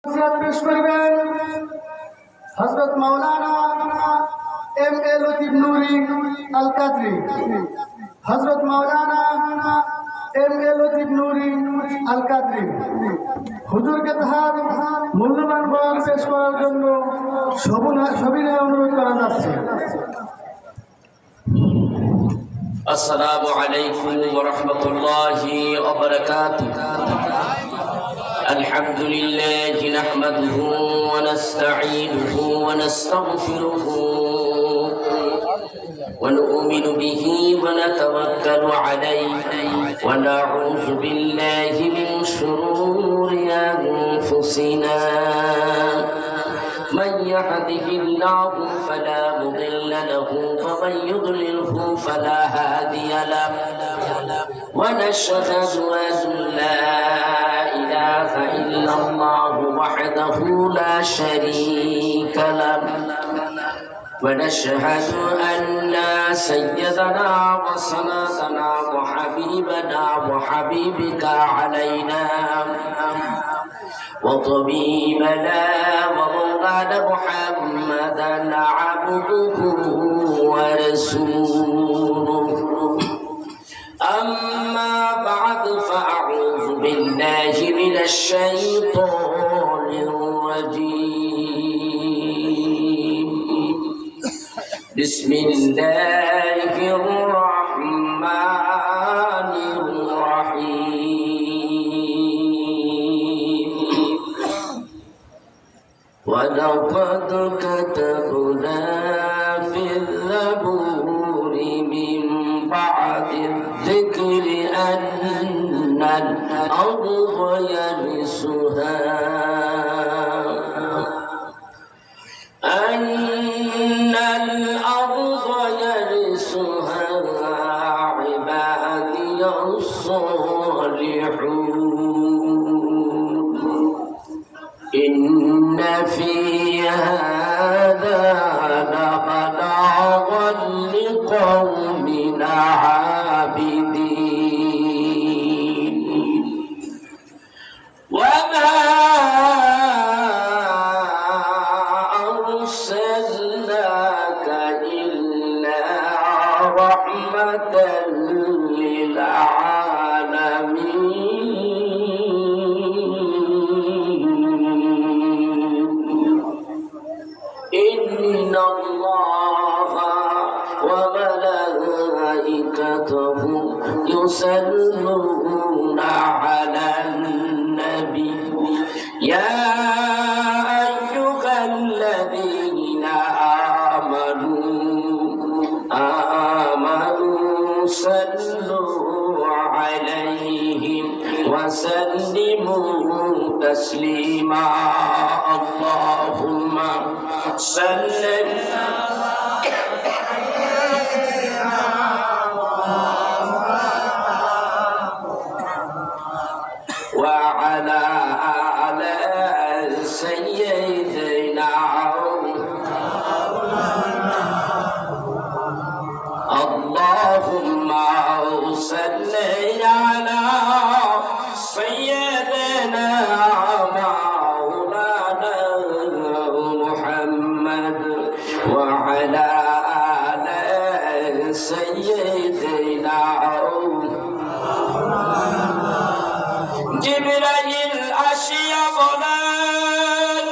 পেশ করবেন Hazrat Maulana M A Latif Nuri Al Qadri. Hazrat Maulana M A Latif নুরি আল কাদরি হুজুরকে তাহার মূল্যবান বয়ান পেশ করার জন্য সবিনয় অনুরোধ করা যাচ্ছে। السلام عليكم ورحمة الله وبركاته. الحمد لله نحمده ونستعينه ونستغفره ونؤمن به ونتوكل عليه ونعوذ بالله من شرور أنفسنا. من يهده الله فلا مضل له ومن يضلله فلا هادي له ونشهد أن لا إله إلا الله وحده لا شريك له ونشهد أن سيدنا وسندنا وحبيبنا وحبيبك علينا وطبيبنا ومولانا محمدا عبده ورسوله. أما بعد فأعوذ بالله من الشيطان الرجيم. بسم الله الرحمن الرحيم. ولقد كتبنا في الزبور من بعد الذكر أن الأرض يرثها عبادي الصالحون. إن في هذا لبلاغا لقوم عابدين. وما أرسلناك إلا رحمة للعالمين. إن الله وملائكته يصلون على النبي يا أيها الذين آمنوا صلوا عليه وسلموا تسليما. اللهم صل وعلى آل سيدنا اللهم صل على سيدنا مولانا محمد وعلى آل سيدنا জিবরাইল আসিয়া বলেন,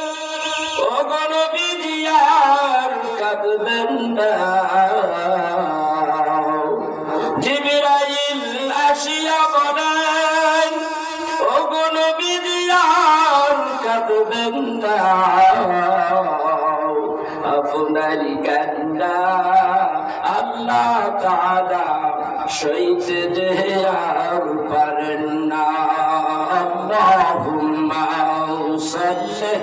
ও গো নবী আর কাঁদবেন না। জিবরাইল আসিয়া বলেন, ও গো নবী আর কাঁদবেন না। আপনার কান্না আল্লাহ তাআলা সইতে যে আর পারেন না। আল্লাহুম্মা সাল্লি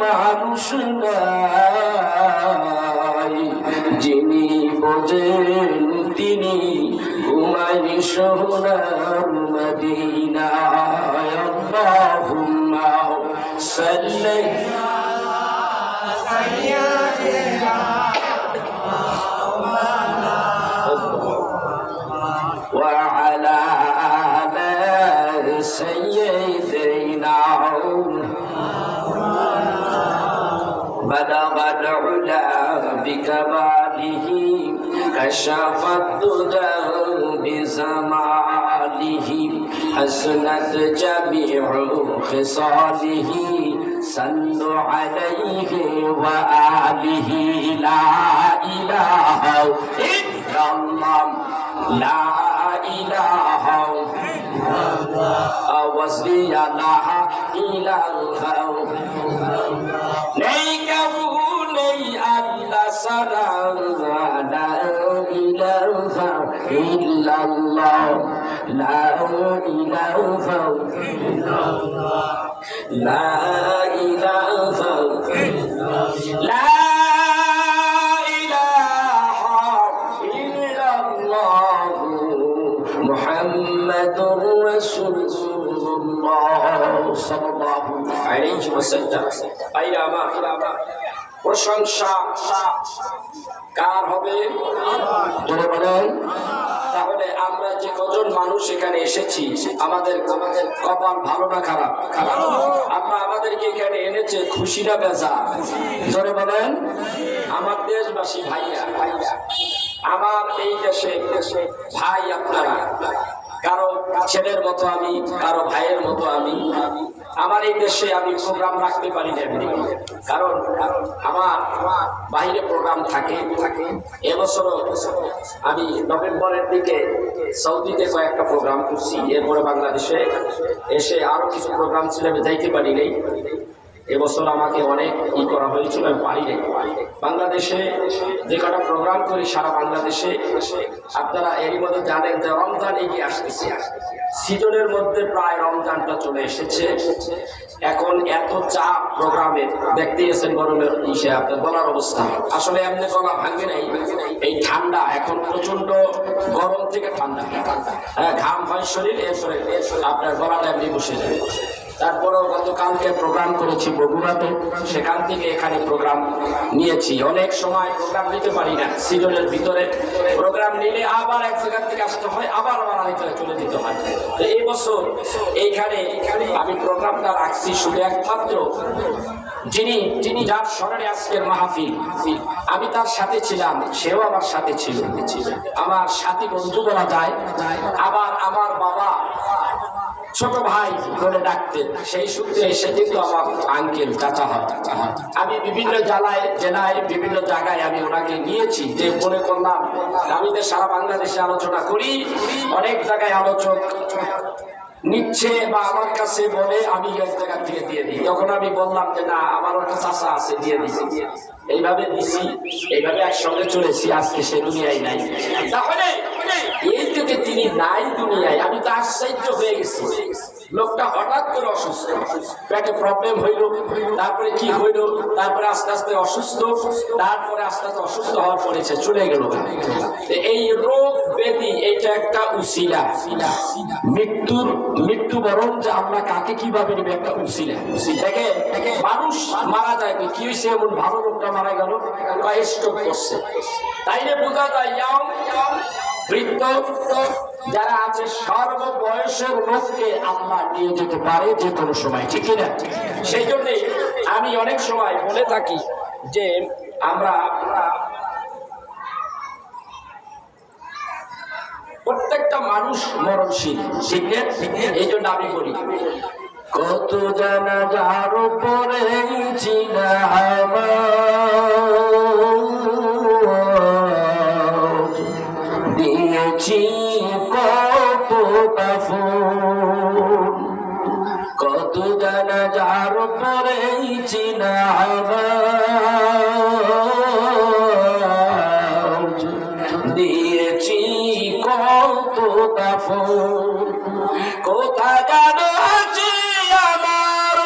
মানুষ নাই, যিনি বোঝেন তিনি ঘুমাই সোনার মদিনায়। আল্লাহুম্মা সাল্লি وعلى آل سيدنا بلغ العلا بكماله كشف الدجى بزماله حسنت جميع خصاله صلوا عليه وآله لا إله إلا الله لا إله وصلي على إله নেই কেউ নেই আল্লাহ ছাড়া লা ইলাহা ইল্লাল্লাহ লা ইলাহা ইল্লাল্লাহ লা ইলাহা লা ইলাহা ইল্লাল্লাহ মুহাম্মাদুর রাসূলুল্লাহ সাল্লাল্লাহু আলাইহি ওয়াসাল্লাম। ভাইরা আমার, প্রশংসা কার হবে? বলে বলেন। তাহলে আমরা যে কজন মানুষ এখানে এসেছি, আমাদের কপাল ভালো না খারাপ? আমরা আমাদেরকে এখানে এনেছে খুশি না বেজা? জোরে বলেন। আমার দেশবাসী ভাইয়া, আমার এই দেশে ভাই আপনারা, কারো ছেলের মতো আমি, কারো ভাইয়ের মতো আমি। আমার এই দেশে আমি প্রোগ্রাম রাখতে পারি না, কারণ আমার বাইরে প্রোগ্রাম থাকে। এবছরও আমি নভেম্বরের দিকে সৌদিতে কয়েকটা প্রোগ্রাম করছি, এরপরে বাংলাদেশে এসে আরো কিছু প্রোগ্রাম ছিল, আমি যাইতে পারি নাই। এবছর আমাকে অনেক করা হয়েছিল, আমি পারি নাই। বাংলাদেশে যে কটা প্রোগ্রাম করি সারা বাংলাদেশে, আপনারা এরই মধ্যে জানেন যে রমজান এগিয়ে আসতেছে। সিজনের মধ্যে প্রায় রমজানটা চলে এসেছে। এখন এত চাপ প্রোগ্রামের, দেখতে এসেছেন গরমের ইসে আপনার গলার অবস্থা, আসলে এমনি গলা ভাঙবে নাই। এই ঠান্ডা এখন প্রচন্ড, গরম থেকে ঠান্ডা, হ্যাঁ ঘাম হয় শরীর, এরপরে আপনার গলাটা এমনি বসে যায়। তারপরেও গতকালকে প্রোগ্রাম করেছি বগুড়াতে, সেখান থেকে এখানে প্রোগ্রাম নিয়েছি। অনেক সময় প্রোগ্রাম নিতে পারি না, সিজনের ভিতরে প্রোগ্রাম নিলে আবার এক জায়গা থেকে আসতে হয়, আবার আরেক জায়গায় চলে যেতে হয়। তো এই বছর এইখানে আমি প্রোগ্রামটা রাখছি শুধু একমাত্র যিনি যার স্মরণে আজকের মাহফিল, আমি তার সাথে ছিলাম, সেও আমার সাথে ছিল, আমার সাথী বন্ধু বলা যায়। আবার আমার বাবা ছোট ভাই বলে ডাকতেন, সেই সূত্রে এসে কিন্তু আমার আঙ্কেল, চাচা হয়। আমি বিভিন্ন জেলায় বিভিন্ন জায়গায় আমি ওনাকে নিয়েছি, যে মনে করলাম আমি তো সারা বাংলাদেশে আলোচনা করি, অনেক জায়গায় আলোচক নিচ্ছে বা আমার কাছে বলে আমি এক জায়গা থেকে দিয়ে দিই। তখন আমি বললাম যে না, আমার একটা চাচা আছে, দিয়ে দিছি। এইভাবে দিছি, এইভাবে একসঙ্গে চলেছি। আজকে সে দুনিয়ায় নাই। তাহলে এই থেকে তিনি নাই দুনিয়ায়, আমি তো আশ্চর্য হয়ে গেছি। লোকটা হঠাৎ করে অসুস্থ, পেটে প্রবলেম হইল, তারপরে কি হইল, তারপরে আস্তে আস্তে অসুস্থ, তারপরে আস্তে আস্তে অসুস্থ হওয়ার পরে সে চলে গেল। এই রোগ ব্যাধি এটা একটা উসিলা, মৃত্যুবরণ যে আমরা কাকে কিভাবে নেবে, একটা উসিলা। দেখে মানুষ মারা যায়, কি হয়েছে এমন ভালো লোকটা মারা গেল, স্ট্রোক করছে, তাইলে বোঝা যায় বৃদ্ধ যারা আছে সর্ববয়সের লোককে আল্লাহ নিয়ে যেতে পারে যে কোনো সময়, ঠিক না? সেই জন্যে আমি অনেক সময় বলে থাকি যে আমরা প্রত্যেকটা মানুষ মরণশীল, ঠিক না? এই জন্য আমি করি কত জানাজার পরে চিনা দিয়েছি কত কাফন, কত জানাজার পরে চিনা দিয়েছি কত কাফন, কোথা জানো আছে আমার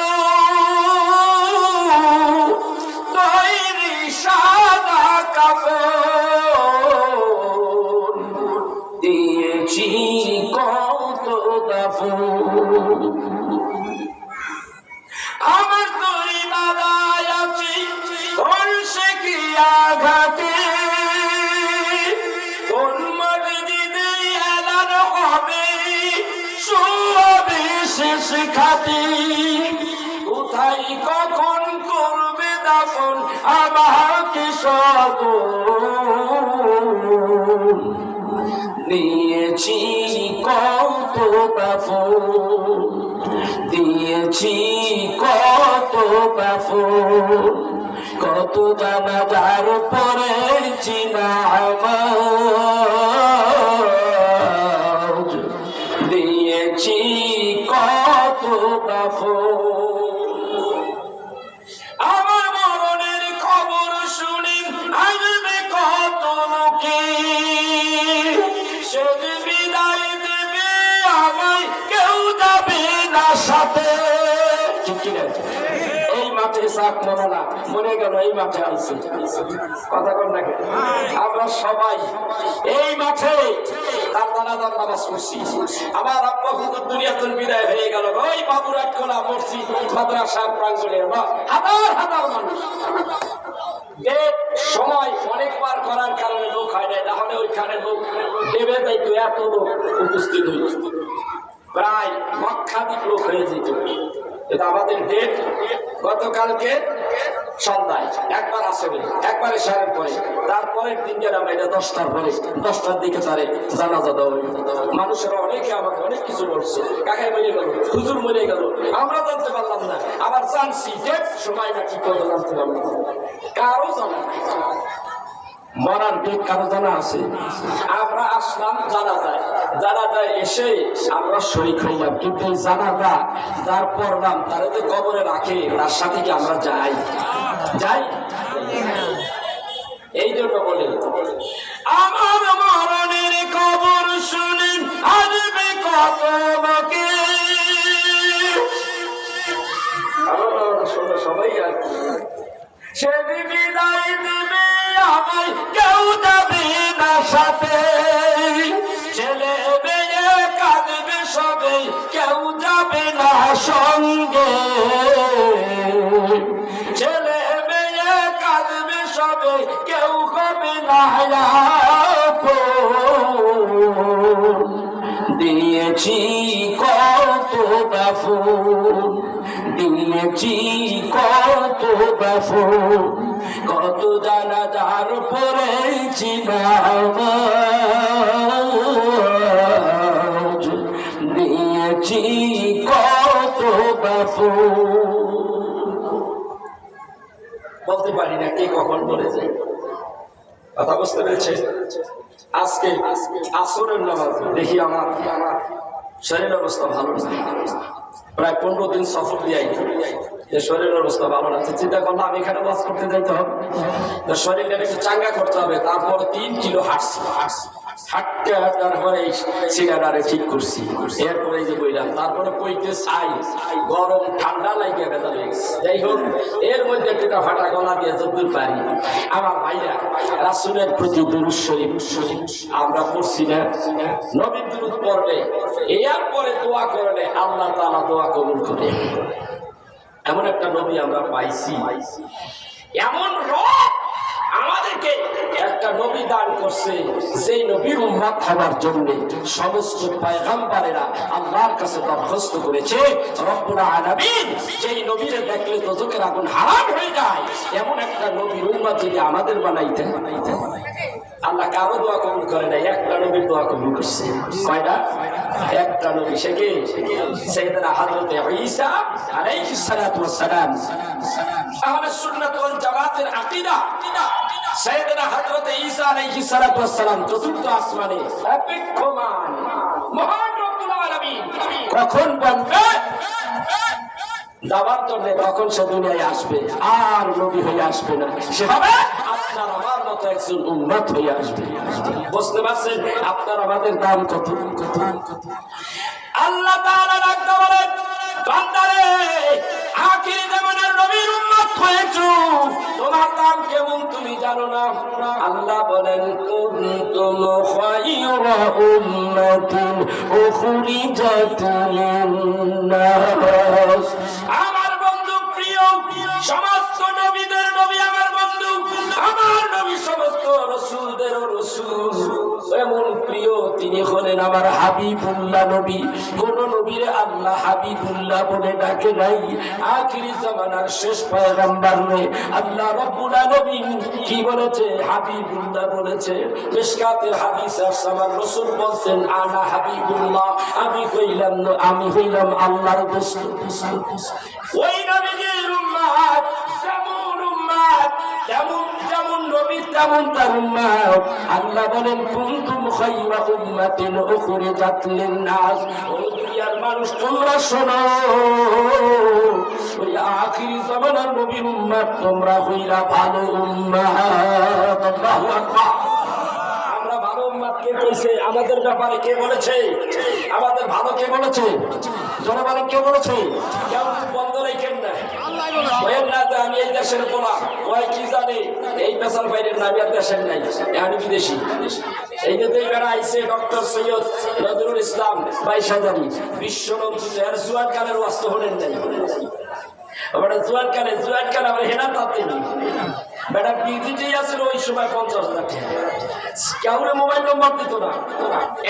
দাফন। আমার তরি বাদায় আছি কোন সে কি আঘাতে, কোন মসজিদে এলান হবে শুয়াবে শেষ খাতে, কোথায় কখন করবে দাফন আমাকে সকল, নিয়েছি কত দাফন, দিয়েছি কত দাফন, কত জানাজার পড়েছি না আমার, দিয়েছি কত দাফন। আমার মরণের খবর শুনে আসবে কত লোকে, সে বিদায় দেবে আমায়, কেউ যাবে না সাথে। এই মাঠে সাক মনে না মনে গেল, এই মাঠে আনছি কথা কর নাকি। আমরা সবাই এই মাঠে তার দানাদার নামাজ পড়ছি। আমার আব্বা হুজুর দুনিয়াতে বিদায় হয়ে গেল, ওই বাবুরাট খোলা মসজিদ মাদ্রাসার প্রাঙ্গণে হাজার হাজার মানুষ। সময় অনেকবার করার কারণে লোক হয় নাই, তাহলে ওইখানে লোক দেবে যাইতো, এত লোক উপস্থিত হইত, প্রায় লক্ষাধিক লোক হয়ে যেত। এটা আমাদের ডেট গতকালকে সন্ধ্যায়, একবার আসবে একবার এশারের পরে, তারপরের দিন গেলাম এটা 10টার পরে, 10টার দিকে তারে জানাজা দেওয়া। মানুষেরা অনেকে আমাকে অনেক কিছু বলছে, কাকাই মরে গেল, হুজুর মরে গেল, আমরা জানতে পারলাম না। আবার জানছি ডেট সময়টা কি করে জানতে পারলাম, কারো জানা মরার ডেট কারো জানা আছে। আমরা আসলাম জানাজায় এসে আমরা শরীক হইলাম, কিন্তু এই জানাজা যার পড়লাম তারা যে কবরে রাখে, তার সাথে কি আমরা যাই? এই জন্য বলে আমার মরণের খবর শুনে আসবে কত লোকে, সবাই আর সে বিদায় দেবে আমায়, কেউ যাবে না সাথে, ছেলে মেয়ে কাঁদবে সবে, কেউ যাবে না সঙ্গে, ছেলে মেয়ে কাঁদবে সবে, কেউ হবে না আপন, দিয়েছি কত দাফন, দিয়েছি কত দাফন, কত জানাজার পড়েছি নামাজ, দিয়েছি কত দাফন। বলতে পারি না কে কখন বলে যায়, কথা বুঝতে পেরেছে। আজকে আসরের নামাজ দেখি আমার শরীরের অবস্থা ভালো না, প্রায় 15 দিন সফর দিয়ে শরীরের অবস্থা ভালো না। চিন্তা করলাম এখানে বাস করতে যাইতে হবে, শরীরটা একটু চাঙ্গা করতে হবে। তারপর 3 কিলো হাঁটছি, হাঁটতে তারপরে সিগারেট ঠিক করছি, এরপরে যে বইলাম, তারপরে কইতে চাই গরম ঠান্ডা লাগিয়ে বেদা লেগেছে। যাই হোক, এর মধ্যে একটা ফাটা গলা দিয়ে যতদূর পারি আমার ভাইরা রাসূলের প্রতি দুরূদ শরীফ আমরা পড়ছি না, নবীর দুরূদ পড়লে এরপরে দোয়া করলে আল্লাহ তাআলা দোয়া কবুল করে। এমন একটা নবী আমরা পাইছি, এমন রব আমাদেরকে একটা নবী দান করছে, যেই নবীর উম্মত হওয়ার জন্য সমস্ত পয়গম্বরেরা আল্লাহর কাছে দরখাস্ত করেছে। রব্বুল আলামিন যেই নবীরে দেখলে দোজখের আগুন হারাম হয়ে যায়, এমন একটা নবীর উম্মত যদি আমাদের বানাইতে, আল্লাহ কারো দোয়া কবুল করে না, একটা নবীর দোয়া কবুল করছে। কয়টা? একটা নবী, সে কে? সাইয়েদনা হযরত ঈসা আলাইহিস সালাতু ওয়াস সালাম। আহলে সুন্নাত ওয়াল জামাতের আকীদা সাইয়েদনা হযরত ঈসা আলাইহিস সালাতু ওয়াস সালাম চতুর্থ আসমানে অপেক্ষমান মহান রব্বুল আলামিন কখন বলবে যাবার জন্য, তখন সে দুনিয়ায় আসবে, আর নবী হয়ে আসবে না, সে হবে আপনার আমার মতো একজন উম্মত হয়ে আসবে। বুঝতে পারছেন আপনার আমাদের দাম কত? আল্লাহ তাআলা ডাকতে বলেন, বান্দারে আখির জামানার নবীর উম্মত হয়েছো, তোমার দাম কেমন তুমি জানো না? আল্লাহ বলেন কুনতুম খায়রা উম্মাতিন উখরিজাত লিন-নাস। আমার বন্ধু প্রিয়, সমস্ত নবীদের নবী আমার বন্ধু, আমার নবী সমস্ত রাসূলদেরও রাসূল। এমন প্রিয় তিনি হলেন আমার হাবিবুল্লাহ নবী। কোন নবীরে আল্লাহ হাবিবুল্লাহ বলে ডাকে নাই। আখিরি জামানার শেষ পয়গম্বর নয়, আল্লাহ রাব্বুল আলামিন কি বলেছে? হাবিবুল্লাহ বলেছে। মিশকাতের হাদিস আছে, আমার রাসূল বলছেন আনা হাবিবুল্লাহ, আমি হইলাম আল্লাহর দোস্ত। ওই নবীর উম্মত যেমন উম্মত, যেমন নবী তেমন তার উম্মত। আল্লাহ বলেন কুনতুম খায়রা উম্মাতিন উখরিজাত লিন-নাস। ও দুনিয়ার মানুষ তোমরা শোনো, ওই আখিরি জামানার নবীর উম্মত তোমরা হইলা ভালো উম্মত। আল্লাহু আকবার। আমরা ভালো উম্মত কে কইছে? আমাদের ব্যাপারে কে বলেছে? আমাদের ভালো কে বলেছে? জনগণ কে বলেছে? কেউ বন্ধ রেখেন না, আমি এই দেশের বলা কয় কি জানে এই পেশার বাইরের না, আমি আর দেশের নাই, আমি বিদেশি। এই যে এবার আইসে ডক্টর সৈয়দ নজরুল ইসলাম 22 হাজারি বিশ্ব নন্দিত এর জুয়ান কালের ওয়াস্ত হলেন নাই। জুয়ান কালে আমরা হেনা তাতে বেটা বিজিটি আছিল ওই সময় 50,000 টাকা। কাউরে মোবাইল নম্বর দিত না,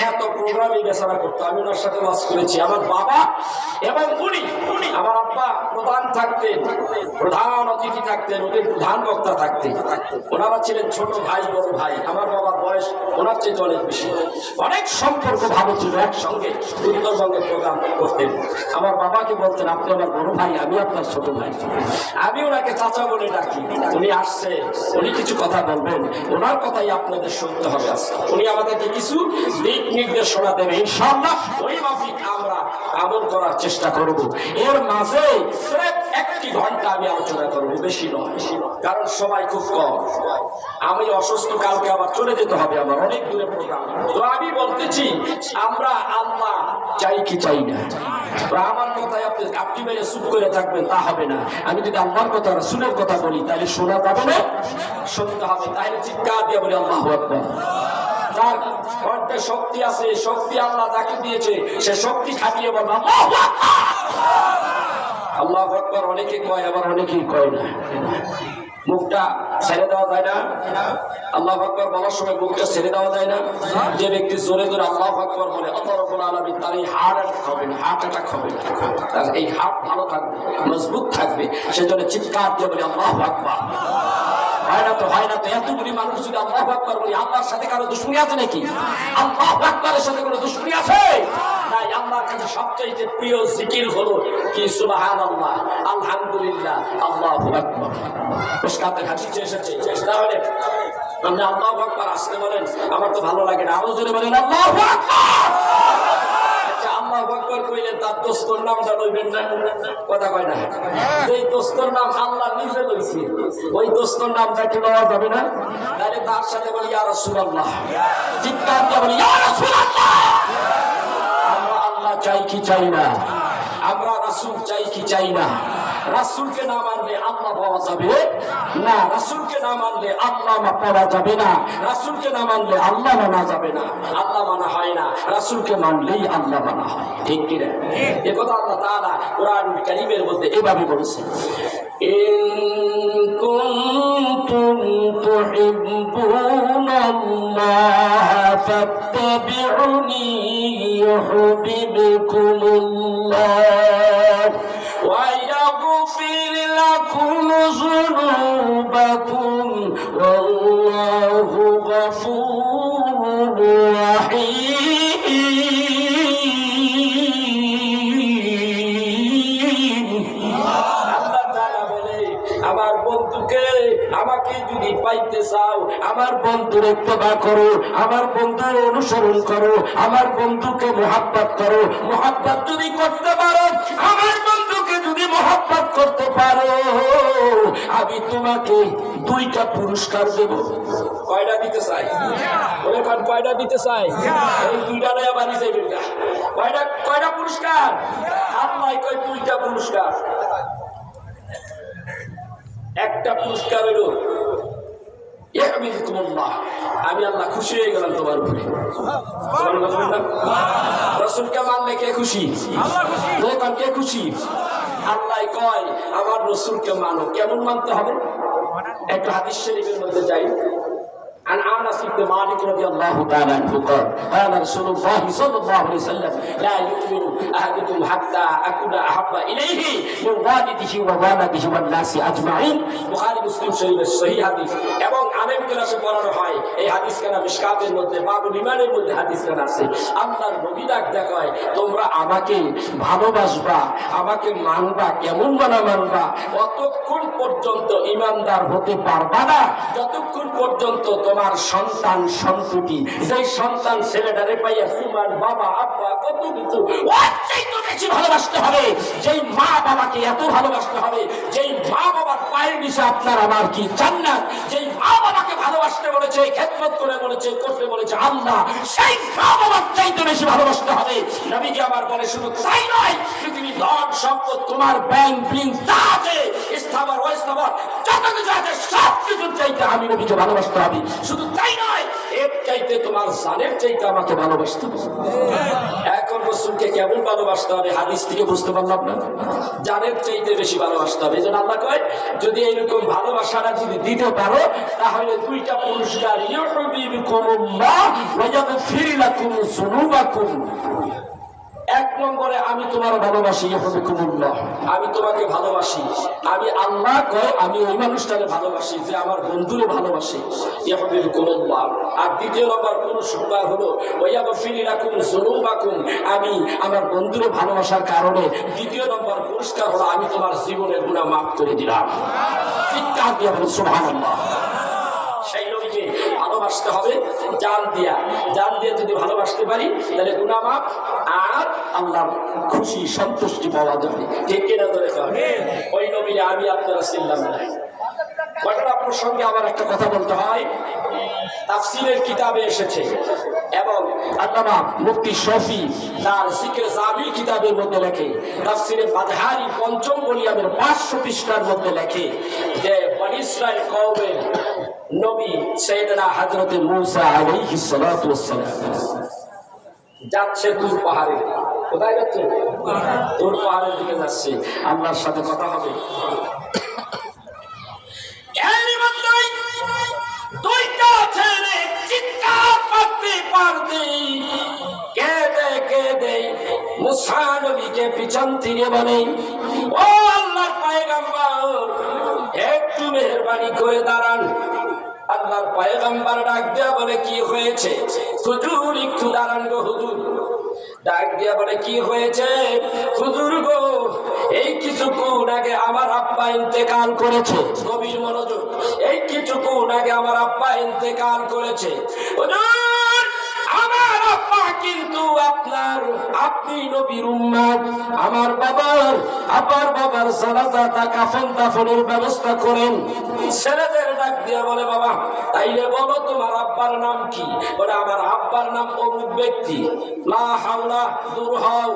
এত প্রোগ্রামই বেচারা করতো। আমি ওনার সাথে ওয়াজ করেছি। আমার বাবা এবং উনি, আমার আব্বা প্রধান থাকতেন, প্রধান অতিথি থাকতেন, উনি প্রধান বক্তা থাকতেন। ওনারা ছিলেন ছোট ভাই বড় ভাই। আমার বাবার বয়স ওনার চেয়ে অনেক বেশি। অনেক সম্পর্ক ভালো ছিল, একসঙ্গে উত্তরবঙ্গে প্রোগ্রাম করতেন। আমার বাবাকে বলতেন আপনি আমার বড় ভাই, আমি আপনার ছোট ভাই। আমি ওনাকে চাচা বলে ডাকি। উনি আসছে, উনি কিছু কথা বলবেন, ওনার কথাই আপনাদের শুনতে হবে। উনি আমাদেরকে কিছু দিক নির্দেশনা দেবে, ইনশাআল্লাহ ওই মাফিক আমরা আমল করার চেষ্টা করব। এর মাঝে একটি ঘন্টা আমি আলোচনা করব, বেশি নয়, কারণ সবাই খুব কম। আমি অসুস্থ, কালকে আবার চলে যেতে হবে, আমার অনেক দূরে প্রোগ্রাম। তো আমি বলতেছি আমরা আল্লাহ চাই কি চাই না। আমার কথায় আপনি মেরে চুপ করে থাকবেন তা হবে না। আমি যদি আল্লাহর কথা রাসূলের কথা বলি তাহলে শোনা যাবে না, শুনতে হবে। তাহলে চিৎকার দিয়ে বলি আল্লাহু আকবার। যার কণ্ঠে শক্তি আছে, শক্তি আল্লাহ যাকে দিয়েছে, সে শক্তি খাটিয়ে বলবে আল্লাহু আকবার। আল্লাহু আকবার অনেকে কয়, আবার অনেকেই কয় না। মুখটা ছেড়ে দেওয়া যায় না। আল্লাহু আকবার বলার সময় মুখটা ছেড়ে দেওয়া যায় না। যে ব্যক্তি জোরে জোরে আল্লাহু আকবার বলে আল্লাহ রাব্বুল আলামিন তার এই হার্ট অ্যাটাক হবে না। তার এই হার্ট ভালো থাকবে, মজবুত থাকবে। সেজন্য চিৎকার দিয়ে বলে আল্লাহু আকবার। হয় না তো এতগুলি মানুষ যদি আল্লাহু আকবার বলি, আল্লাহর সাথে কারো দুশমনি আছে নাকি? আল্লাহু আকবারের সাথে কোনো দুশমনি আছে? নাই। আল্লাহর কাছে সবচেয়ে প্রিয় জিকির হলো কি? সুবহানাল্লাহ, আলহামদুলিল্লাহ, আল্লাহু আকবার। মিশকাতের হাদিসে এসেছে। তাহলে আপনি আল্লাহু আকবার আসতে বলেন, আমার তো ভালো লাগে না, আরো জোরে বলেন আল্লাহু আকবার। আল্লাহু আকবার কইলেন তার দোস্তর নামটা লইবেন না, কথা কয় না। যেই দোস্তর নাম আল্লাহ নিজে লইছে, ওই দোস্তর নামটা কি লওয়া যাবে না? তাহলে তার সাথে বলি ইয়া রাসূলুল্লাহ, চিৎকার দিয়ে বলি ইয়া রাসূলুল্লাহ। আমরা আল্লাহ চাই কি চাই না? আমরা রাসূল চাই কি চাই না? রাসূলকে না মানলে আল্লাহ পাওয়া যাবে না, রাসূলকে না মানলে আল্লাহ পাওয়া যাবে না, রাসূলকে না মানলে আল্লাহ মানা যাবে না। আল্লাহ মানা হয় না, রাসূলকে মানলেই আল্লাহ মানা হয়। ঠিক কি না? এই কথা আল্লাহ তাআলা কোরআনুল কারীমের মধ্যে এভাবে বলেছেন, ইন কুনতুম তুহিব্বুনাল্লাহ ফাত্তাবিউনি ইউহিব্বুকুমুল্লাহ ওয়া ইয়াগফির লাকুম যুনুবাকুম ওয়াল্লাহু গফুরুর রাহিম। আল্লাহ তাআলা বলে, আমার বন্ধুকে, আমাকে যদি পাইতে চাও, আমার বন্ধুর ইত্তেবা করো, আমার বন্ধুর অনুসরণ করো, আমার বন্ধুকে মুহাব্বত করো। মুহাব্বত যদি করতে পারো, আমার বন্ধুকে যদি মুহাব্বত করতে পারো, আমি তোমাকে 2টা পুরস্কার দেব। কয়টা দিতে চাই? বলে কয়টা দিতে চাই? এই 2টা নয়, আবার নিচে দুইটা। কয়টা পুরস্কার? আল্লাহ কয় 2টা পুরস্কার। একটা পুরস্কার হইল ইউহিব্বুকুমুল্লাহ, আমি আল্লাহ খুশি হয়ে গেলাম তোমার উপরে। রাসূলকে মানলে কে খুশি? আল্লাহ। কে খুশি? আল্লাহ কয় আমার রাসূলকে মানো। কেমন মানতে হবে? একটা হাদিস শরীফের মধ্যে যাই। عن انس بن مالك رضي الله تعالى عنه قال قال رسول الله صلى الله عليه وسلم لا يؤمن احدكم حتى اكون احب اليه من والده ووالده والناس اجمعين। বুখারী মুসলিম শরীফের সহিহ হাদিস। এবং আলেম ক্লাসে পড়ানো হয় এই হাদিস কেন মিশকাতের মধ্যে বাবুল ঈমানের মধ্যে হাদিস কেন আছে। আল্লাহর নবী ডাক দেখায় তোমরা আমাকে ভালোবাসবা, আমাকে মানবা। কেমন মানবা? অতক্ষণ পর্যন্ত ঈমানদার হতে পারবা না যতক্ষণ পর্যন্ত তোমার সন্তান সন্ততি, যেই সন্তান ছেলেটারে পাইয়া তোমার বাবা আব্বা কত কিছু বেশি ভালোবাসতে হবে, যেই মা বাবাকে এত ভালোবাসতে হবে, যেই মা বাবার পায়ের নিচে আপনার আমার কি জান্নাত, যেই মা বাবাকে ভালোবাসতে বলেছে, খেদমত করে বলেছে, করতে বলেছে আল্লাহ, সেই মা বাবার চাইতে বেশি ভালোবাসতে হবে। নবীজি আমার বলে শুধু তাই নয়, পৃথিবী ধন সম্পদ তোমার ব্যাংক বিল যা আছে স্থাবর অস্থাবর যত কিছু আছে সব কিছুর চাইতে আমি নবীকে ভালোবাসতে হবে। শুধু তাই নয়, এর চাইতে তোমার জানের চাইতে আমাকে ভালোবাসতে হবে। এখন রাসূলকে কেমন ভালোবাসতে হবে হাদিস থেকে বুঝতে পারলাম না। জানের চাইতে বেশি ভালোবাসতে হবে। এই জন্য আল্লাহ কয় যদি এইরকম ভালোবাসাটা যদি দিতে পারো তাহলে দুইটা পুরস্কার, ইউহিব্বুকুমুল্লাহ ওয়া ইয়াগফির লাকুম যুনুবাকুম। এক নম্বরে আমি তোমার ভালোবাসি, ইউহিব্বুকুমুল্লাহ, আমি তোমাকে ভালোবাসি। আমি আল্লাহ কয় আমি ওই মানুষটাকে ভালোবাসি যে আমার বন্ধুরে ভালোবাসে, ইউহিব্বুকুমুল্লাহ। আর দ্বিতীয় নম্বর পুরস্কার হলো ওয়া ইয়াগফির লাকুম যুনুবাকুম, আমি আমার বন্ধুরে ভালোবাসার কারণে দ্বিতীয় নম্বর পুরস্কার হলো আমি তোমার জীবনের গুনাহ মাফ করে দিলাম। চিৎকার দিয়ে বলুন সুবহানাল্লাহ। সেই নবীকে ভালোবাসতে হবে জান দিয়া। জান দিয়ে যদি ভালোবাসতে পারি তাহলে গুনাহ মাফ আর আল্লাহর খুশি সন্তুষ্টি পাওয়া যাবে। ঠিক কিনা ধরে ওই নবীরে আমি আপনারা চিনলাম না। ঘটনা প্রসঙ্গে আবার একটা কথা বলতে হয়। তাফসীরের কিতাবে এসেছে এবং আল্লামা মুফতি শফি তার জিকির জাবির কিতাবের মধ্যে লেখে, তাফসীরে বাদহারি পঞ্চম ভলিউমের 500 পৃষ্ঠার মধ্যে লেখে যে বনী ইসরাইল কওমের নবী সাইয়েদনা হযরতে মূসা আলাইহিস সালাতু ওয়াস সালাম যাচ্ছে তুর পাহাড়ে। কোথায় যাচ্ছে? তুর পাহাড়ের দিকে যাচ্ছে। আল্লাহর সাথে কথা হবে। দুইটা ছেলে চিৎকার করতে পারতে কেঁদে কেঁদে মূসা নবীকে পিছন থেকে বলে, ও আল্লাহর পয়গম্বর একটু মেহেরবানি করে দাঁড়ান। আল্লাহর পয়গম্বর ডাক দিয়া বলে কি হয়েছে? হুজুর একটু দাঁড়ান গো হুজুর। ডাক দিয়া বলে কি হয়েছে? হুজুর গো এই কিছুক্ষণ আগে আমার আব্বা ইন্তেকাল করেছে। গভীর মনোযোগ। এই কিছুক্ষণ আগে আমার আব্বা ইন্তেকাল করেছে। হুজুর আমার আব্বা কিন্তু আপনার, আপনি নবীর উম্মত। আমার বাবার জানাজা কাফন দাফনের ব্যবস্থা করেন। ছেলেদের ডাক দিয়া বলে বাবা তাইলে বলো তোমার আব্বার নাম কি? বলে আমার আব্বার নাম অমুক ব্যক্তি। লা হাওলা, দূর হও,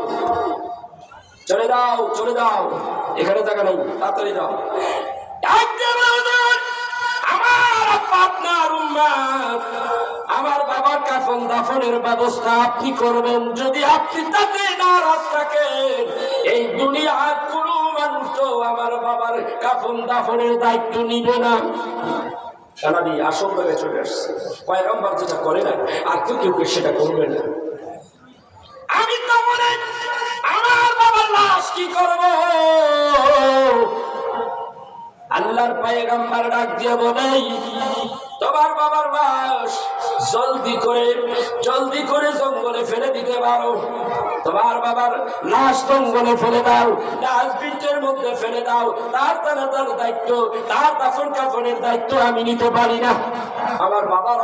চলে যাও, চলে যাও, এখানে জায়গা নেই, তাড়াতাড়ি যাও। আমার আব্বা আপনার উম্মত, আমার বাবার কাফন দাফনের ব্যবস্থা আপনি করবেন। যদি আপনি তাতে নারাজ থাকেন এই দুনিয়ার কোনো মানুষ তো আমার বাবার কাফন দাফনের দায়িত্ব নিবে না। কারণ আসল জায়গায় চলে আসছে। পয়গম্বর যেটা করে না আর কেউ সেটা করবে না। আমি তো বলে আমার বাবার লাশ কি করব? আল্লাহর পয়গম্বর ডাক দিয়ে বলে তোমার বাবার লাশ জলদি করে জঙ্গলে ফেলে দিতে পারো। তোমার বাবার লাশ জঙ্গলে ফেলে দাও, ডাস্টবিনের মধ্যে ফেলে দাও। তার দায়িত্ব, তার দাফন কাফনের দায়িত্ব আমি নিতে পারি না। আমার বাবার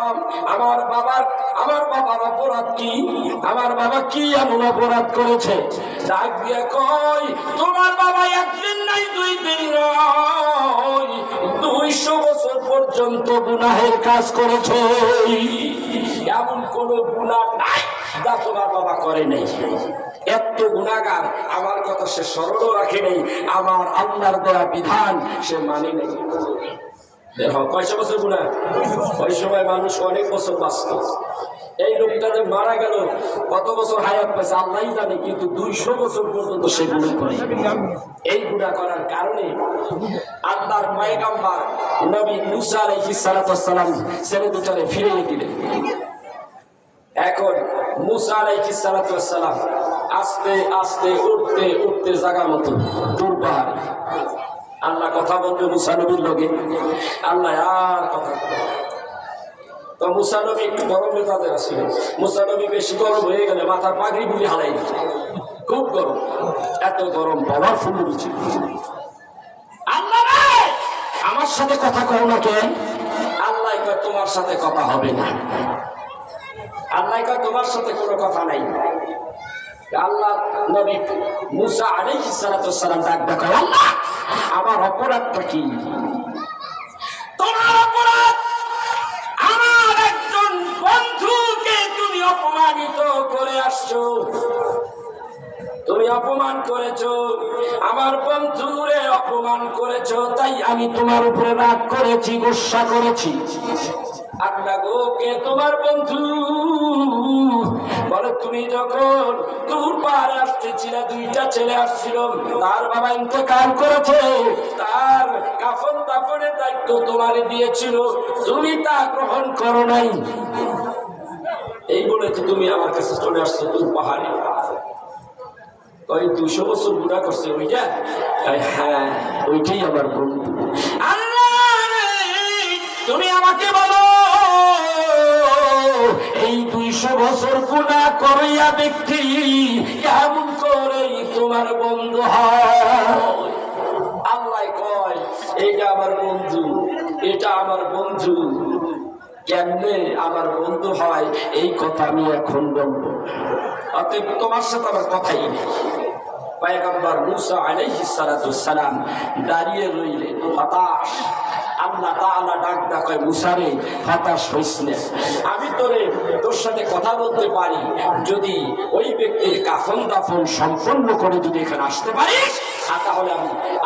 অপরাধ কি? আমার বাবা কি এমন অপরাধ করেছে? ডাক দিয়ে কই তোমার বাবা একদিন নাই, 2 দিন নয়, 200 বছর পর্যন্ত গুনাহের কাজ করেছে। এমন কোন গুনাহ নাই যা তোমার বাবা করে নাই। এত গুনাহগার, আমার কথা সে স্মরণও রাখে নাই, আমার আল্লাহর দেওয়া বিধান সে মানে নাই। দেখো কয়শো বছর গুণা, ওই সময় মানুষ অনেক বছর বাঁচত। এই লোকটা যে মারা গেল, কত বছর হায়াত পেয়েছে আল্লাহ জানে, কিন্তু 200 বছর পর্যন্ত সে গুণা করে। এই গুণা করার কারণে আল্লাহর পয়গম্বর নবী মুসা আলাইহিস সালাম ছেলে দুটারে ফিরিয়ে দিলেন। এখন মুসা আলাইহিস সালাম আস্তে আস্তে উঠতে উঠতে জায়গা মতো দূর পাহাড়ে আল্লাহ কথা বলবে মুসা নবীর লগে। আল্লাহ আর কথা তো মুসা নবী একটু গরম মেজাজে আসছিলেন। মুসা নবী বেশি গরম হয়ে গেলে মাথার পাগড়ি বুড়ি হালাই দিত, খুব গরম, এত গরম পাওয়ার ফুল ছিল। আল্লাহ আমার সাথে কথা কও না কেন? আল্লাহ কয় তোমার সাথে কথা হবে না। আল্লাহ কয় তোমার সাথে কোনো কথা নাই। আল্লাহ নবী মুসা আলাইহিস সালাম ডাক দেয়, আল্লাহ আমার অপরাধটা কি? তোমার অপরাধ আমার একজন বন্ধুকে তুমি অপমানিত করে আসছো, তুমি অপমান করেছো, আমার বন্ধুরে অপমান করেছো, তাই আমি তোমার উপরে রাগ করেছি, গোসা করেছি। আল্লাহ গো, কে তোমার বন্ধু? বলে তুমি যখন দূর পাহাড়ে আসতেছিল, 2টা ছেলে আসছিল, তার বাবা ইন্তেকাল করেছে, তার কাফন দাফনের দায়িত্ব তোমারে দিয়েছিল, তুমি তা গ্রহণ করো নাই। এই বলে তো তুমি আমার কাছে চলে আসছো দূর পাহাড়ে। ওই 200 বছর গুণা করছে ওইটা? হ্যাঁ, ওইটাই আমার বন্ধু। তুমি আমাকে বলো, এই 200 বছর গুণা করিয়া ব্যক্তি কেমন করে তোমার বন্ধু হয়? আল্লাহ কয় এটা আমার বন্ধু, এটা আমার বন্ধু। কেমনে আমার বন্ধু হয় এই কথা আমি এখন বলবো, অতএব তোমার সাথে আমার কথাই নেই। পয়গম্বর মুসা আলাইহিস সালাম দাঁড়িয়ে রইলেন হতাশ। আল্লাহ তাআলা ডাক ডাকে, মুসা রে হতাশ হইস না, আমি তোর সাথে কথা বলতে পারি, যদি ওই ব্যক্তির কাফন দাফন সম্পন্ন করে যদি এখানে আসতে পারিস, তাহলে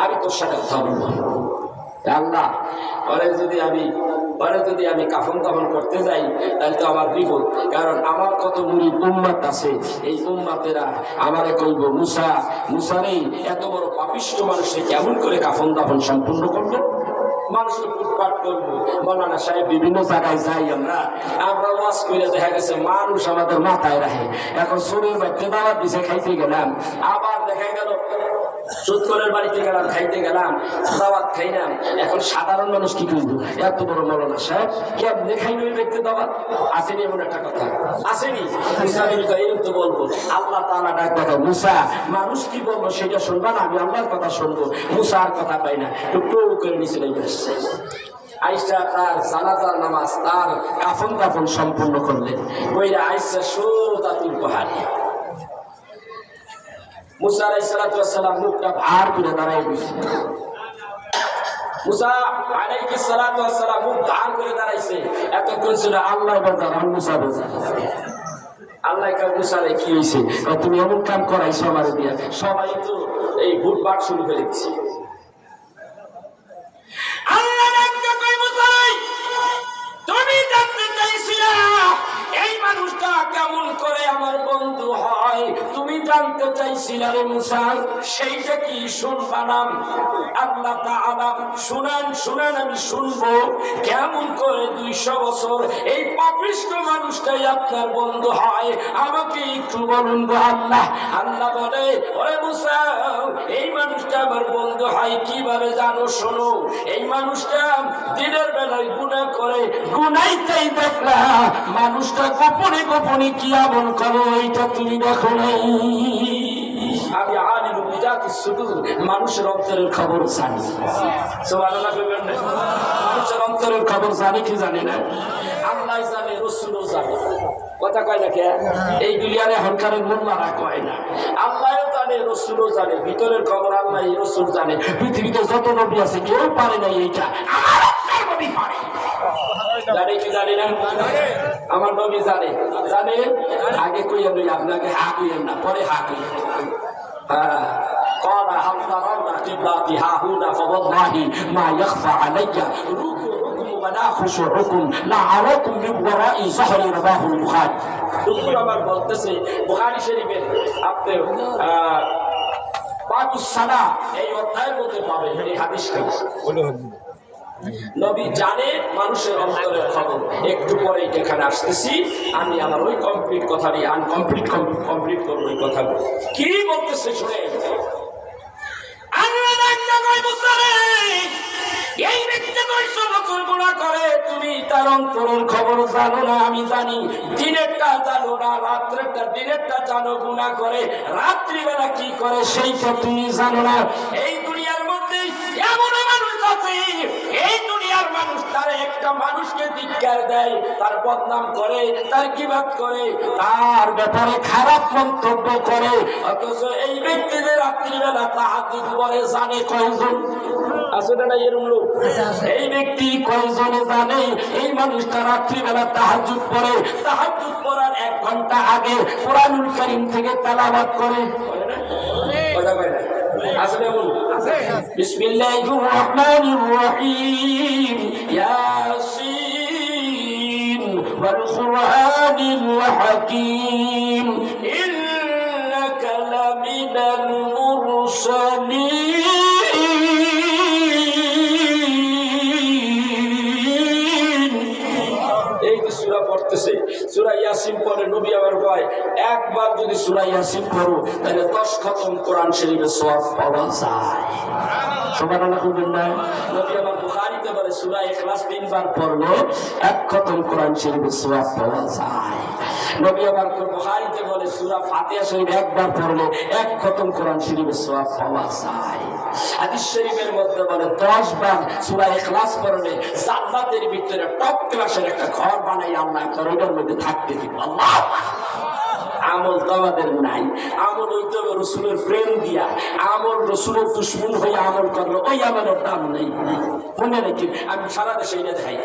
আমি তোর সাথে কথা বলবো। আল্লাহ পরে যদি আমি কাফন দাফন করতে যাই তাহলে তো আমার বিপদ, কারণ আমার কত মুরিদ উম্মত আছে, এই উম্মতেরা আমারে কইব মুসা রে এত বড় পাপিষ্ঠ মানুষে কেমন করে কাফন দাফন সম্পূর্ণ করলো? মানুষকে ফুটপাট করবো। মৌলানা সাহেব বিভিন্ন জায়গায় যাই, আমরা ওয়াজ করে দেখা গেছে মানুষ আমাদের মাথায় রাখে। এখন শরীর বাড়িতে দাওয়াত দিছে, খাইতে গেলাম, আবার দেখা গেল সুৎকরের বাড়িতে গেলাম, খাইতে গেলাম, দাওয়াত খাইলাম। এখন সাধারণ মানুষ কি করবো? এত বড় মৌলানা সাহেব কেমনে খাইল ওই ব্যক্তি দাওয়াত? আসেনি এমন একটা কথা? আসেনি? এরকম তো বলবো। আল্লাহ তাআলা ডাক দেখো, মুসা মানুষ কি বলবো সেটা শুনবা না, আমি আল্লাহর কথা শুনবো। মুসা আর কথা পাই না, টুকটু করে নিচে নেমে আসছে। আইসা তার জানাজার নামাজ, তার কাফন দাফন সম্পূর্ণ করলেন। ওইরা আইসা সোজা তুল পাহাড়ে। মুসা আলাইহিস সালাম মুখটা ভার করে দাঁড়ায় বসে। মুসা আলাইহিস সালাম মুখ ভার করে দাঁড়াইছে। এতক্ষণ ছিল আল্লাহ বাজার আর মুসা বাজার। আল্লাহ কা মুসা রে কি হইছে? তুমি এমন কাম করাইছো আমারে দিয়া, সবাই তো এই ভুটবাট শুরু করে দিচ্ছে। আল্লাহ ডাকতে কই, মুসা তুমি জানতে চাইছিলা এই মানুষটা কেমন করে আমার বন্ধু হয়, তুমি জানতে চাইছিলা রে মুসা, সেইটা কি শুনবা না? আল্লাহ তাআলা শুনান আমি শুনবো, কেমন করে 200 বছর এই পাপিষ্ঠ মানুষটাই আপনার বন্ধু হয়, আমাকে একটু বলুন গো আল্লাহ। আল্লাহ বলে, ওরে মুসা এই মানুষটা আমার বন্ধু হয় কিভাবে জানো? শোনো, এই মানুষটা দিনের বেলায় গুনাহ করে, গুনাইতেই দেখলা মানুষটা গোপনে গোপনে কি আমল করো এইটা তুমি দেখো নাই। আমি আলিমুল বিদাতুস সুদূর, মানুষের অন্তরের খবর জানি। সুবহানাল্লাহ বলবেন না? মানুষের অন্তরের খবর জানি কি জানি না? আল্লাহ জানে, রাসূলও জানে। কথা কয় না কে? এই দুনিয়ারে হরকারের মোল্লারা কয় না। আল্লাহও জানে, রাসূলও জানে, ভিতরের খবর আল্লাহ রাসূল জানে। পৃথিবীতে যত নবী আছে কেউ পারে না এইটা, আমার আপনার নবী পারে। জানে কি জানি না? আমার নবী জানে। জানে? আগে কইয়া নই, আপনাকে হা কইয়েন না, পরে হা কইয়েন। হ্যাঁ, قال هل ترون قبلتي ها هنا فوالله ما يخفى علي ركوع ولا خشوعكم لعلكم من وراء ظهر رواه البخاري হুজুর আমার বলতেছে বুখারী শরীফের আপনি বাবুস সালাহ এই অধ্যায়ের মধ্যে পাবেন এই হাদিসটা নবী জানে মানুষের অন্তরের খবর একটু পরে এখানে আসতেছি আমি আমার ওই কমপ্লিট কথাটি আনকমপ্লিট কমপ্লিট করবো ওই কথা কি বলতেছে শুনে এই ব্যক্তি 900 বছর গুনাহ করে তুমি তার অন্তরের খবর জানো না আমি জানি দিনেরটা জানো না রাত্রেরটা দিনেরটা জানো গুনাহ করে রাত্রিবেলা কি করে সেইটা তুমি জানো না এই দুনিয়ার মধ্যে এমন মানুষ আছে এই দুনিয়ার মানুষ তার একটা মানুষকে ধিক্কার দেয় তার বদনাম করে তার গীবত করে তার ব্যাপারে খারাপ মন্তব্য করে অথচ এই ব্যক্তিদের রাত্রিবেলা তাহাজ্জুদ পড়ে জানে কয়জন আসলে না এরকম লোক এই ব্যক্তি কয়জনে জানে এই মানুষটা রাত্রিবেলা তাহাজ্জুদ পড়ে তাহাজ্জুদ পড়ার 1 ঘন্টা আগে কোরআনুল কারীম থেকে তেলাওয়াত করে কথা কয় না আসলে বলুন বিসমিল্লাহির রহমানির রহিম ইয়াসিন ওয়াল কুরআনিল হাকীম ইন্নাকা লামিনাল মুরসালিন পড়তেছে সূরা ইয়াসিন পড়ে নবী আমার কয় একবার যদি সূরা ইয়াসিন পড়ো তাহলে 10 খতম কোরআন শরীফের সওয়াব পাওয়া যায় সুবহানাল্লাহ বললেন নবী আমার বুখারীতে বলে সূরা ইখলাস 3 বার পড়লে 1 খতম কোরআন শরীফের সওয়াব পাওয়া যায় নবী আমার বুখারীতে বলে সূরা ফাতিহা শরীফ একবার পড়লে 1 খতম কোরআন শরীফের সওয়াব পাওয়া যায় হাদিস শরীফের মধ্যে বলে 10 বার সূরা ইখলাস পড়লে জান্নাতের ভিতরে টপ ক্লাসের একটা ঘর বানাই আল্লাহ ঘরের মধ্যে থাকতে দিব আল্লাহ আমল তো আমাদের নাই আমল হইতে হবে রাসূলের প্রেম দিয়া আমল রাসূলের দুশমন হয়ে আমল করলে ওই আমলের দাম নেই মনে রাখি আমি সারা দেশে এটা দেখাই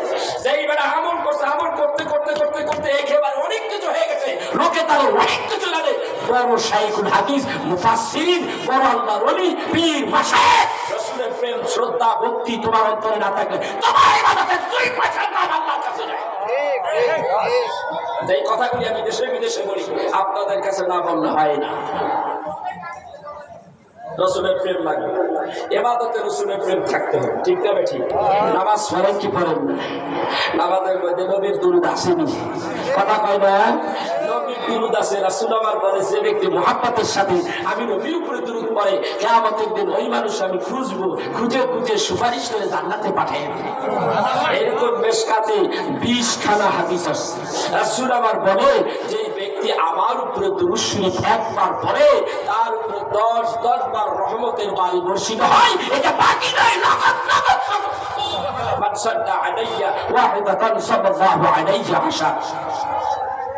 যেই বেটা আমল করছে আমল করতে করতে করতে করতে একেবারে অনেক কিছু হয়ে গেছে লোকে তার অনেক কিছু জানে বড় শাইখুল হাদিস মুফাসসিরিন বড় আল্লাহর ওলি পীর মাশায়েখ রাসূলের প্রেম শ্রদ্ধা ভক্তি তোমার অন্তরে না থাকলে তোমার ইবাদতের 2% নাম আল্লাহর কাছে যায় এই কথাগুলি আমি দেশে বিদেশে বলি আপনাদের কাছে না বললে হয় না রাসূলের প্রেম লাগবে ইবাদতে রাসূলের প্রেম থাকতে হবে ঠিক না ঠিক নামাজ পড়েন কি পড়েন না নামাজের মধ্যে নবীর দুরূদ আসেনি কথা কয় না নবীর দুরূদ আছে রাসূল আমার বলে যে ব্যক্তি মুহাব্বতের সাথে আমি নবীর উপরে দুরূদ পড়ে কিয়ামতের দিন ওই মানুষ আমি খুঁজবো খুঁজে খুঁজে সুপারিশ করে জান্নাতে পাঠিয়ে দেব এরকম মিশকাতে 20 খানা হাদিস আছে রাসূল আমার বলে যে ব্যক্তি আমার উপরে দুরূদ শরীফ একবার পড়ে তার উপরে 10 বার রহমতের বাড়ি বর্ষিত হয় এটা বাকি নয় নগদ নগদ মান সাল্লা আলাইয়া ওয়াহিদাতান সাল্লাল্লাহু আলাইহি আশার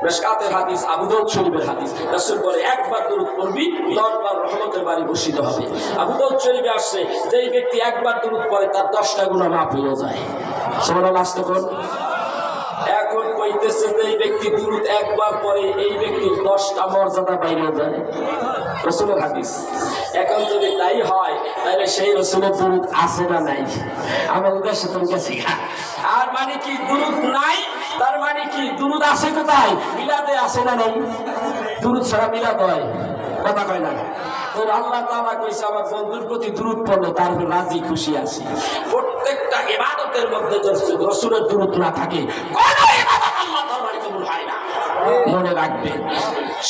মিশকাতের হাদিস আবু দাউদ শরীফের হাদিস রাসূল বলে একবার দুরূদ পড়বি 10 বার রহমতের বাড়ি বর্ষিত হবে আবু দাউদ শরীফে আসছে যেই ব্যক্তি একবার দুরূদ পড়ে তার 10টা গুনাহ মাফ হয়ে যায় সুবহানাল্লাহ আস্তাগফির এখন কইতেছে যে এই ব্যক্তি দুরূদ একবার পড়ে এই ব্যক্তির 10টা মর্যাদা বাইরে যায় রাসূলের হাদিস এখন যদি তাই হয় তাহলে সেই রাসূলের দুরূদ আছে না নাই আমার উদ্দেশ্য তোর কাছে আর মানে কি দুরূদ নাই তার মানে কি দুরূদ আছে কোথায় মিলাদে আছে না নাই দুরূদ ছাড়া মিলাদ হয় কথা কয় না তোর আল্লাহ তাআলা কইছে আমার বন্ধুর প্রতি দুরূদ পড়লে তার রাজি খুশি আছি প্রত্যেকটা ইবাদতের মধ্যে যদি রাসূলের দুরূদ না থাকে কোন ইবাদত আল্লাহ তাআলার কবুল হয় না মনে রাখবেন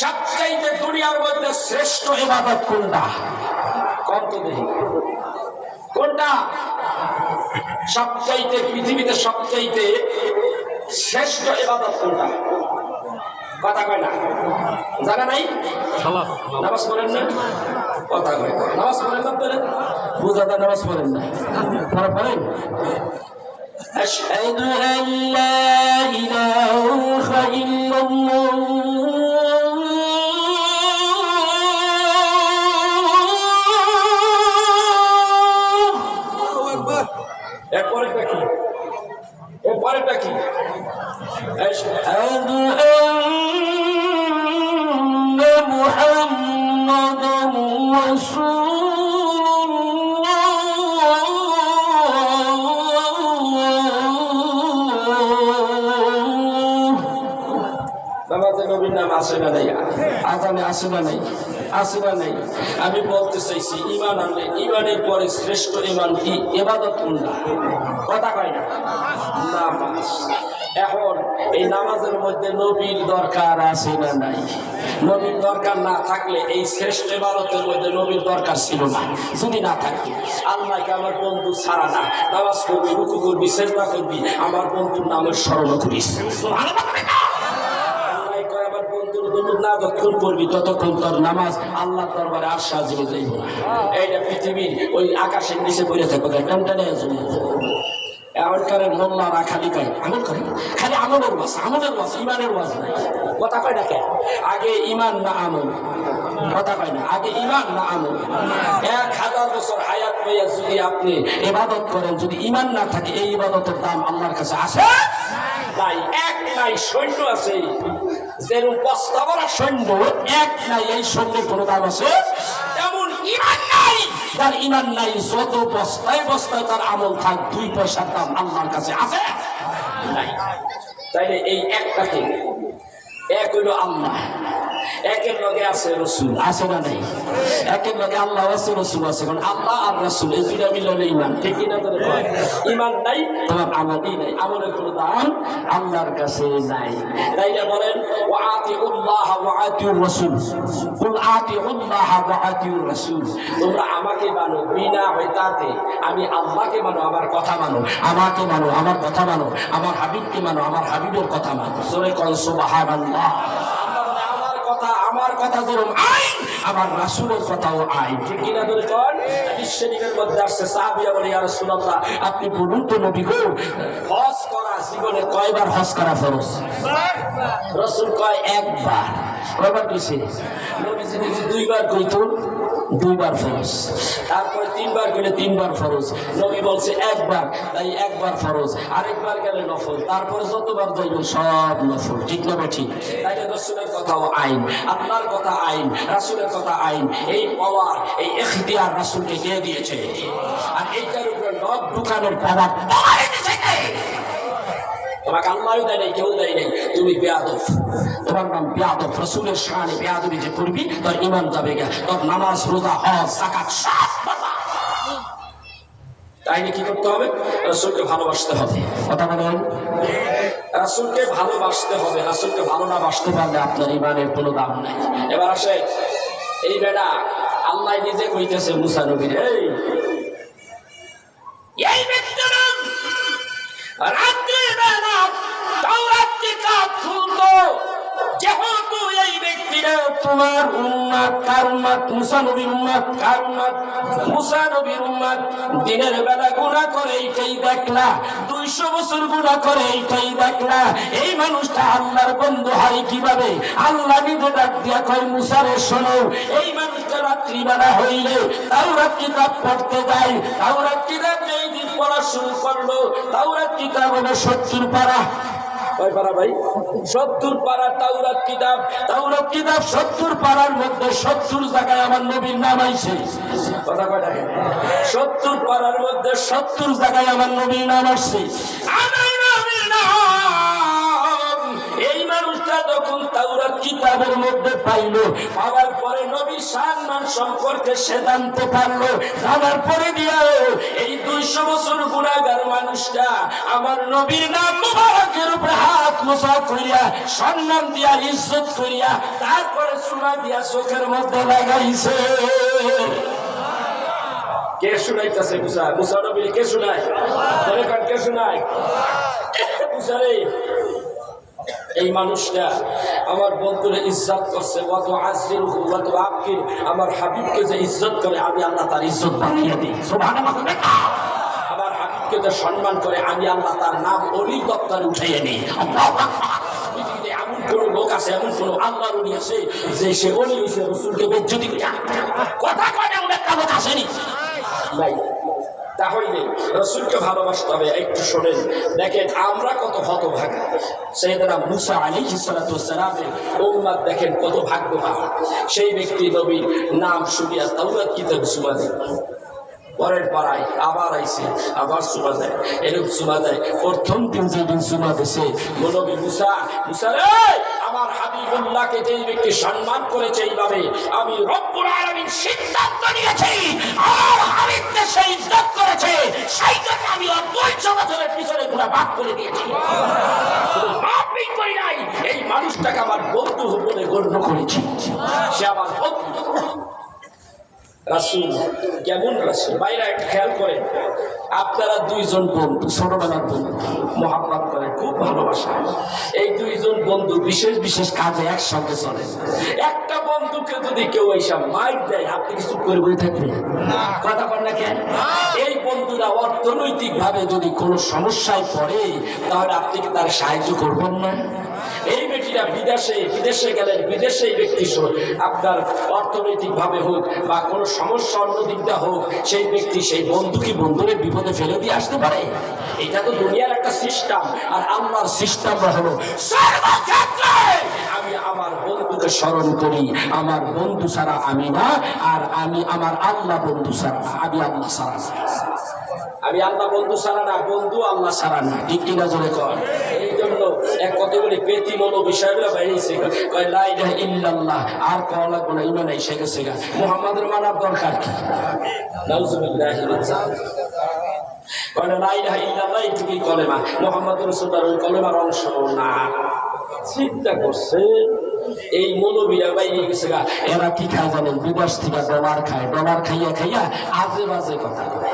সবচেয়ে দুনিয়ার মধ্যে শ্রেষ্ঠ ইবাদত কোনটা কোন তো দেখি কোনটা সবচেয়ে পৃথিবীতে সবচেয়ে শ্রেষ্ঠ ইবাদত কোনটা কথা কয় না জানা নাই নামাজ পড়েন না কথা কয় নামাজ পড়েন না বলেন বুঝাদা নামাজ পড়েন না পড়া পড়েন أشهد أن لا إله إلا الله এরপরেটা কি أشهد أن محمدا رسول الله আছে না নাই? আজানে আছে না নাই? আছে না নাই? আমি বলতে চাইছি ঈমান আনলে ঈমানের পরে শ্রেষ্ঠ ঈমান কি? ইবাদত কোনটা? কথা কয় না? নামাজ। এখন এই নামাজের মধ্যে নবীর দরকার আছে না নাই? নবীর দরকার না থাকলে এই শ্রেষ্ঠ ইবাদতের মধ্যে নবীর দরকার ছিল না। যদি না থাকতো আল্লাহকে আমার বন্ধু ছাড়া না, নামাজ করবি, রুকু করবি, সেজদা করবি, আমার বন্ধুর নামের স্মরণ করিস। না যতক্ষণ করবি ততক্ষণ তোর নামাজ আল্লাহ দরবারে আশ্বাস দিবে যাইব না। এইটা পৃথিবীর ওই আকাশের নিচে পড়ে থাকবে টানটানে এখনকারের মোল্লারা খালি কয় আমল করে, খালি আমলের ওয়াজ, আমলের ওয়াজ, ইমানের ওয়াজ নাই। কথা কয় না কেন? আগে ইমান না আমল? কথা কয় না? আগে ইমান না আমল? 1000 বছর হায়াত পেয়ে যদি আপনি ইবাদত করেন, যদি ইমান না থাকে এই ইবাদতের দাম আল্লাহর কাছে আছে নাই? এক নাই, সৈন্য আছে। যেরকম বস্তা ভরা সৈন্য, এক নাই, এই সৈন্যের কোনো দাম আছে? এমন ইমান নাই, তার ইমান নাই, যত বস্তায় বস্তায় তার আমল থাক, 2 পয়সার দাম আল্লাহর কাছে আছে নাই। তাইলে এই একটাকে, এক হইল আল্লাহ, একের লগে আছে রসুল, আছে না নাই? একের লগে আল্লাহ আছে, রসুল আছে। কারণ আল্লাহ আর রসুল এই দুইটা মিললে ইমান, ঠিক কিনা? করে ইমান নাই, তোমার আমলই নাই, আমলের কোনো দাম আল্লাহর কাছে নাই। তাইলে বলেন ওয়া আতিউল্লাহ ওয়া আতিউর রাসূল, কুল আতিউল্লাহ ওয়া আতিউর রাসূল, তোমরা আমাকে মানো, বিনা হইতাতে আমি আল্লাহকে মানো, আমার কথা মানো, আমাকে মানো, আমার কথা মানো, আমার হাবিবকে মানো, আমার হাবিবের কথা মানো। জোরে কোন সুবহানাল্লাহ। আমার কথা যেরকম আইন, আমার রাসূলের কথাও আইন, ঠিক কিনা? ধরে কোন শরীফের মধ্যে আসছে, সাহাবীরা বলে ইয়া রাসূলুল্লাহ আপনি বলুন তো নবী গো, হজ করা জীবনে কয়বার হজ করা ফরজ? রাসূল কয় একবার। কয়বার কইছে? নবী যদি 2 বার কইতো 2 বার ফরজ, তারপরে 3 বার কইলে 3 বার ফরজ। নবী বলছে একবার, তাই একবার ফরজ, আরেকবার গেলে নফল, তারপরে যতবার যাইবেন সব নফল, ঠিক না? ঠিক। তাই রাসূলের কথাও আইন, আল্লাহর কথা আইন, রাসূলের কথা আইন। এই পাওয়ার, এই ইখতিয়ার রাসূলকে দিয়ে দিয়েছে, আর এইটার উপরে নখ ঢুকানোর পাওয়ার তোমাকে আল্লাহও দেয় নাই, কেউ দেয় নাই। তুমি বেয়াদব, তোমার নাম বেয়াদব। রাসূলের শানে বেয়াদবি যে করবি তোর ঈমান যাবে গা, তোর নামাজ, রোজা, হজ, যাকাত সব বরবাদ। তাইলে কি করতে হবে? রাসূলকে ভালোবাসতে হবে। কথা বলেন, রাসূলকে ভালোবাসতে হবে। রাসূলকে ভালো না বাসতে পারলে আপনার ঈমানের কোনো দাম নাই। এবার আসে এই বেটা, আল্লাহ নিজে কইতেছে মুসা নবীর, এই ব্যক্তির রাত্রি বেলা তাওরাত কিতাব খুলতো, যেহেতু এই ব্যক্তিরা তোমার উম্মত, কার উম্মত? মুসা নবীর উম্মত। কার উম্মত? মুসা নবীর উম্মত। দিনের বেলা গুনাহ করে এইটাই দেখলা, 200 বছর গুনাহ করে এইটাই দেখলা। এই মানুষটা আল্লাহর বন্ধু হয় কিভাবে? আল্লাহ নিজে ডাক দিয়া কয় মুসা রে শোনো, এই মানুষটা রাত্রি বেলা হইলে তাওরাত কিতাব পড়তে যায়। তাওরাত কিতাব যেই দিন পড়া শুরু করলো, তাওরাত কিতাব হলো 70 পারা। কয় পারা ভাই? 70 পারা তাওরাত কিতাব। তাওরাত কিতাব 70 পারার মধ্যে 70 জায়গায় আমার নবীর নাম আইছে। কথা কয় না? 70 পারার মধ্যে 70 জায়গায় আমার নবীর নাম আসছে। আমার নবীর নাম এই মানুষটা যখন তাওরাত কিতাবের মধ্যে পাইলো, পাওয়ার পরে নবীর সম্মান সম্পর্কে সে জানতে পারলো। জানার পরে দিয়া এই 200 বছর গুনাহগার মানুষটা আমার নবীর নাম মুবারকের উপরে হাত মোছা করিয়া, সম্মান দিয়া, ইজ্জত করিয়া, তারপরে সুরা দিয়া চোখের মধ্যে লাগাইছে। কে শুনাইতেছে? মুসা। মুসা নবী কে শুনায়? কে শুনায়? মুসা রে, এই মানুষটা আমার বন্ধুরে ইজ্জত করছে, কত আজির কত আকির, আমার হাবিবকে যে ইজ্জত করে আমি আল্লাহ তার ইজ্জত বাড়িয়ে দিই। সুবহানাল্লাহ। আমার হাবিবকে যে সম্মান করে আমি আল্লাহ তার নাম ওলি দপ্তরে উঠাইয়ে নিই। এমন কোন লোক আছে, এমন কোন আল্লাহর ওলি আছে যে সে ওলি হইছে রাসূলকে বেজ্জতি করে? কথা কয় না, অনেক কাজ আসেনি নাই। তাহলে রাসূলকে ভালোবাসতে হবে। একটু শোনেন, দেখেন আমরা কত হতভাগা। সাইয়েদনা মুসা আলাইহিস সালাতু ওয়াস সালামের উম্মত দেখেন কত ভাগ্যবান। সেই ব্যক্তি নবীর নাম শুনিয়া তাওরাত কিতাব সুমা দেয়, পরের পাড়ায় আবার আইছে, আবার সুমা দেয়, এরকম সুমা দেয়। প্রথম দিন যেদিন সুমা দিছে, নবী মুসা, মুসা রে আমার হাবিব হাবিবুল্লাহকে যেই ব্যক্তি সম্মান করেছে এইভাবে, আমি রব্বুল আলামিন সিদ্ধান্ত নিয়েছি আমার হাবিবকে সেই ইজ্জত করেছে, সেই জন্য আমি ওর 200 বছরের পিছনে গুনাহ মাফ করে দিয়েছি। শুধু মাফই করি নাই, এই মানুষটাকে আমার বন্ধু বলে গণ্য করেছি, সে আমার বন্ধু। রাসূল কেমন রাসূল? বাইরে একটা খেয়াল করেন, আপনারা দুইজন বন্ধু, ছোটবেলার বন্ধু, মহাব্বত করেন, খুব ভালোবাসা। এই দুইজন বন্ধু বিশেষ বিশেষ কাজে একসঙ্গে চলে। একটা বন্ধুকে যদি কেউ এসে মাইর দেয়, আপনি কিছু করে বলে থাকবেন? কথা বল না কেন? এই বন্ধুরা অর্থনৈতিক ভাবে যদি কোনো সমস্যায় পড়ে, তাহলে আপনি কি তার সাহায্য করবেন না? এই ব্যক্তিটা বিদেশে গেলেন, বিদেশে ব্যক্তি আপনার অর্থনৈতিক ভাবে হোক বা কোনো সমস্যা অন্য দিকটা হোক, সেই ব্যক্তি সেই বন্ধু কি বন্ধুরে বিপদে ফেলে দিয়ে আসতে পারে? এটা তো দুনিয়ার একটা সিস্টেম। আর আল্লাহর সিস্টেমটা হলো সর্বক্ষেত্রে আমি আমার বন্ধুকে স্মরণ করি, আমার বন্ধু ছাড়া আমি না, আর আমি আমার আল্লাহ বন্ধু ছাড়া না, আমি আল্লাহ ছাড়া না। আমি আল্লাহ বন্ধু ছাড়া না, বন্ধু আল্লাহ ছাড়া না, ঠিক কিনা জোরে কর। এই জন্য এক কতগুলি পেতিমূলক বিষয়গুলো বেরিয়েছে, কয় লা ইলাহা ইল্লাল্লাহ, আর কওয়া লাগবে না, ইমান এসে গেছে গা। মুহাম্মাদের মানার দরকার কি? নাউজুবিল্লাহি মিন যালিক। কয় লা ইলাহা ইল্লাল্লাহ এটুকুই কলেমা, মুহাম্মাদুর রাসূলুল্লাহ ওই কলেমার অংশ না। চিন্তা করছে এই মৌলবীরা বাইরে গেছে গা। এরা কি খায় জানেন? বিদেশ থেকে ডলার খায়, ডলার খাইয়া খাইয়া আজে বাজে কথা কয়।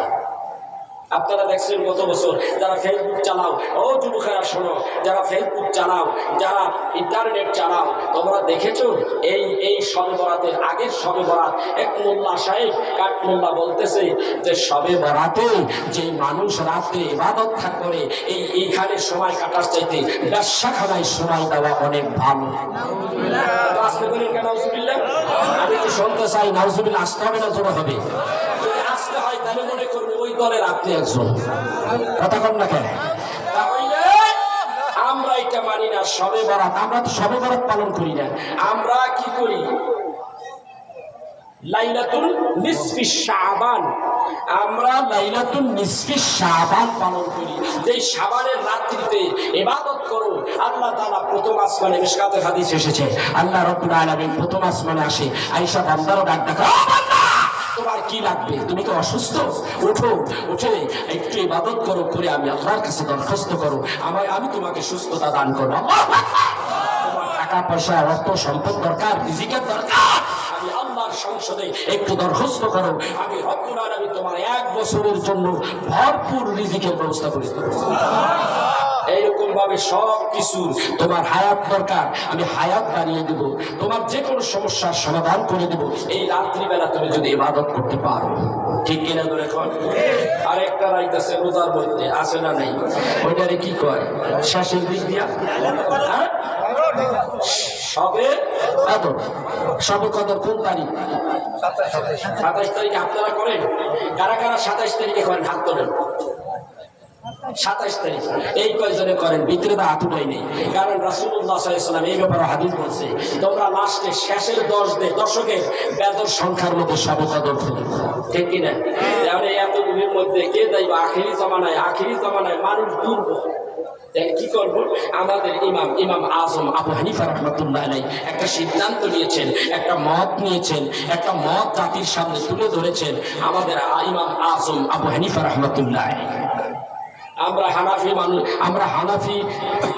আপনারা দেখছেন গত বছর যারা ফেসবুক চালাও, ও যুবকেরা শোনো, যারা ফেসবুক চালাও, যারা ইন্টারনেট চালাও, তোমরা দেখেছো এই শবে বরাতের আগের শবে বরাত এক মোল্লা সাহেব কাঠমোল্লা বলতেছে যে শবে বরাতে যে মানুষ রাতে ইবাদত করে এইখানে সময় কাটার চাইতে ব্যবসাখানায় সময় দেওয়া অনেক ভালো। আসতে বলেন কেন নাউজুবিল্লাহ? আমি তো শুনতে চাই নাউজুবিল্লাহ আসতে হবে না, জোরে হবে। আসতে হয় তাহলে মনে করবে ওই দলের আপনি একজন। কথা কন না কেন? তাহলে আমরা এটা মানি না শবে বরাত। আমরা তো শবে বরাত পালন করি না, আমরা কি করি? লাইলাতুল নিসফি শাবান, আমরা লাইলাতুল নিসফি শাবান পালন করি। যে শাবানের রাত্রিতে ইবাদত করো, আল্লাহ তাআলা প্রথম আসমানে, মিশকাতের হাদিস এসেছে, আল্লাহ রাব্বুল আলামিন প্রথম আসমানে আসে, আয়েশা বান্দারও ডাক ডাকা, ও বান্দা তোমার কি লাগবে? তুমি তো অসুস্থ, ওঠো, উঠে একটু ইবাদত করো, করে আমি আল্লাহর কাছে দরখাস্ত করো, আমি তোমাকে সুস্থতা দান করবো। তোমার টাকা পয়সা, অর্থ সম্পদ দরকার, রিজিকের দরকার, আমি আল্লাহর সংসদে একটু দরখাস্ত করো, আমি রব্বুল আলামিন তোমার 1 বছরের জন্য ভরপুর রিজিকের ব্যবস্থা করে দেব। এইরকম ভাবে সব কিছু তোমার হায়াত দরকার, আমি হায়াত বাড়িয়ে দেব, তোমার যে কোনো সমস্যার সমাধান করে দেব, এই রাত্রিবেলা তুমি যদি ইবাদত করতে পারো। ঠিক কিনা ধরে কর। আর একটা রাইত আছে রোজার মধ্যে, আছে না নাই? ওইটারে কি কয়? শেষের দিক দিয়া সবে কদর। সবে কদর কোন তারিখ? 27 তারিখে। আপনারা করেন? কারা কারা 27 তারিখে করেন? হাত তোলেন। 27 তারিখ এই কয়জনে করেন? ভিতরে তো হাত উঠাই নেই, কারণ রাসূলুল্লাহ সাল্লাল্লাহু আলাইহি ওয়াসাল্লাম এই ব্যাপারে হাদিস বলছে, তোমরা লাস্টে শেষের 10 দশকের বেদর সংখ্যার মধ্যে সবে কদর করো। ঠিক কিনা? তাহলে এতগুলির মধ্যে কে যাইবা? আখিরি জামানায় মানুষ দুর্বল। কি করবো? আমাদের ইমাম আজম আবু হানিফা রাহমাতুল্লাহ আলাইহি একটা সিদ্ধান্ত নিয়েছেন, একটা মত নিয়েছেন, একটা মত জাতির সামনে তুলে ধরেছেন। আমাদের ইমাম আজম আবু হানিফা রাহমাতুল্লাহ আলাইহি, আমরা হানাফি মানুষ, আমরা হানাফি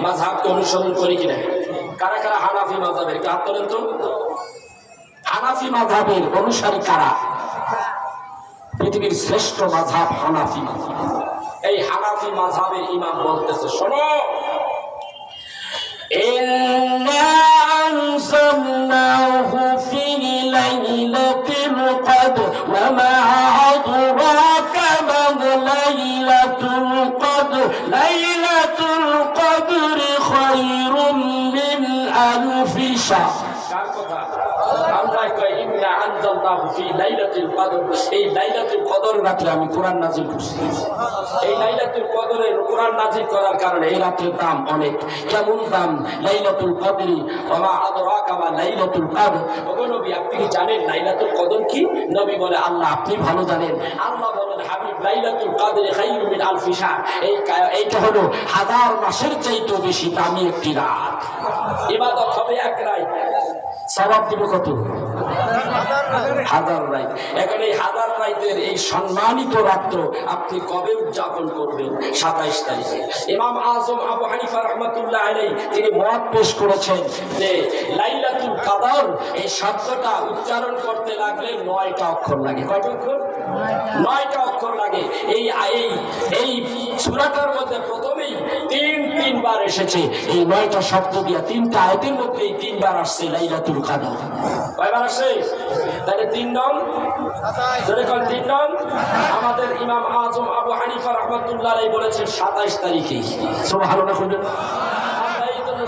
মাযহাবকে অনুসরণ করি কিনা? কারা কারা হানাফি মাযহাবের? হাত তোলেন তো। হানাফি মাযহাবের অনুসারী কারা? পৃথিবীর শ্রেষ্ঠ মাযহাব হানাফি মাযহাব। এই হানাফি মাযহাবের ইমাম বলতেছে, শোনো, ইন্না আনজালনাহু ফি লাইলাতিল কদর ওয়া মা আদরাকা মা লাইলাতুল কদর লাইলাতুল কদরি খায়রুম মিন আলফি শাহর। কার কথা? আল্লাহ কয় ইন্না আনজালনাহু ফি লাইলাতিল লাইলাতুল কদর। এই লাইলাতুল কদর রাতে আমি কোরআন নাযিল করছি। এই লাইলাতুল কদরে কোরআন নাযিল করার কারণে এই রাতের দাম অনেক। কেমন দাম? লাইলাতুল কদরি ওয়া মা আদরাকা মা লাইলাতুল কদর। ওগো নবী, আপনি কি জানেন লাইলাতুল কদর কি? নবী বলে, আল্লাহ আপনি ভালো জানেন। আল্লাহ বলেন, হাবিব, লাইলাতুল কদরি খায়রুম মিন আলফি শাহর। এইটা হলো হাজার মাসের চাইতেও বেশি দামি একটি রাত। ইবাদত হবে এক রাত, সওয়াব দিব কত? হাজার রাত। এখন এই হাজার রাতের এই সম্মানিত রাত্র আপনি কবে উদযাপন করবেন? 27 তারিখে। ইমাম আজম আবু হানিফা রাহমাতুল্লাহ আলাইহি তিনি মত পেশ করেছেন যে লাইলাতুল কদর এই শব্দটা উচ্চারণ করতে লাগলে 9টা অক্ষর লাগে। কয়টা অক্ষর? 9টা অক্ষর লাগে। এই সূরাটার মধ্যে প্রথমেই তিনবার এসেছে এই 9টা শব্দ দিয়া। 3টা আয়াতের মধ্যে 3বার আসছে লাইলাতুল কদর। কয়বার আসছে? তাহলে 3 নং 3 নং। আমাদের ইমাম আজম আবু হানিফা রাহমাতুল্লাহ আলাইহি বলেছেন 27 তারিখে। সুবহানাল্লাহ।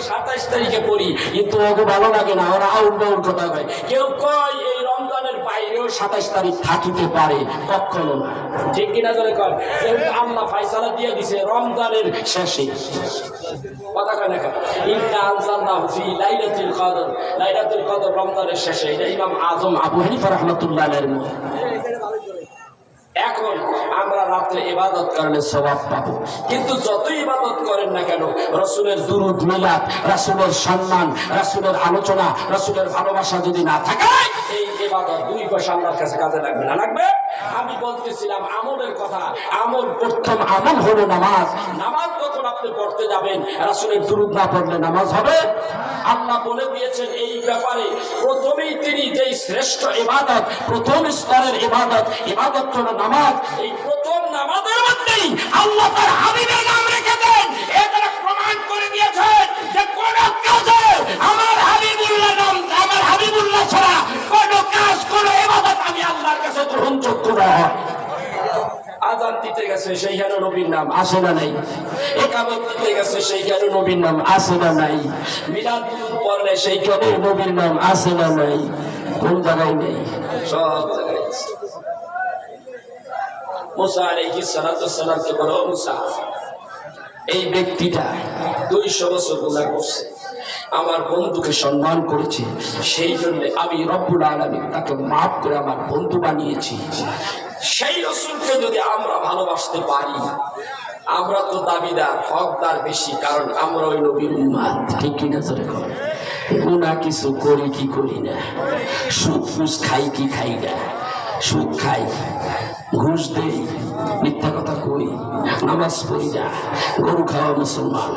27 তারিখে পড়ি, কিন্তু ওকে ভালো লাগে না, ওরা আউল বাউল কথা কয়। কেউ কয় এই রমজানের বাইরেও 27 তারিখ থাকিতে পারে, কখনো না। ঠিক কিনা জোরে কয়? যেহেতু আল্লাহ ফায়সালা দিয়ে দিছে রমজানের শেষে। কথা কয় না? ইন্না আনজালনাহু ফি লাইলাতুল কদর। লাইলাতুল কদর রমজানের শেষে। এটা ইমাম আজম আবু হানিফা রাহমাতুল্লাহ আলাইহির মত। এখন আমরা রাত্রে ইবাদত করলে সওয়াব পাবো, কিন্তু যত ইবাদত করেন না কেন, রাসূলের দুরূদ, মিলাদ, রাসূলের সম্মান, রাসূলের আলোচনা, রাসূলের ভালোবাসা যদি না থাকে, এই ইবাদত 2 পয়সা আল্লাহর কাছে কাজে লাগবে না। লাগবে? আমি বলতেছিলাম আমলের কথা। প্রথম আমল হলো নামাজ। নামাজ যখন আপনি পড়তে যাবেন, রাসূলের দুরূদ না পড়লে নামাজ হবে? আল্লাহ বলে দিয়েছেন এই ব্যাপারে, প্রথমেই তিনি যেই শ্রেষ্ঠ ইবাদত, প্রথম স্তরের ইবাদত হলো নামাজ। এই প্রথম নামাজের মধ্যেই আল্লাহ তার হাবিবের নাম রেখেছেন। এটা প্রমাণ করে দিয়েছেন যে কোন কাজে আমার হাবিবুল্লাহ ছাড়া কোন কাজ, কোন ইবাদত আমি আল্লাহর কাছে গ্রহণযোগ্য নয়। আযান দিতে গেছে সেইখানে নবীর নাম আসে না নাই? ইকামত দিতে গেছে সেইখানে নবীর নাম আসে না নাই? মিলাদ পড়লে সেইখানে নবীর নাম আসে না নাই? কোন জায়গায় নেই? সব জায়গায় আছে। মুসা আলাইহিস সালাতু ওয়াসসালামকে বলো, মুসা, এই ব্যক্তিটা 200 বছর গুনাহ করছে, আমার বন্ধুকে সম্মান করেছে, সেই জন্য আমি রব্বুল আলামিন তাকে মাফ করে আমার বন্ধু বানিয়েছি। সেই রাসূলকে যদি আমরা ভালোবাসতে পারি, আমরা তো দাবিদার, হকদার বেশি, কারণ আমরা ওই নবীর উম্মত। ঠিক কিনা জোরে কর? গুনাহ কিছু করি কি করি না, সুদ ফুস খাই কি খাই না, সুদ খাই, ঘুষ দেই, মিথ্যা কথা কই, নামাজ পড়ি না, গরু খাওয়া মুসলমান,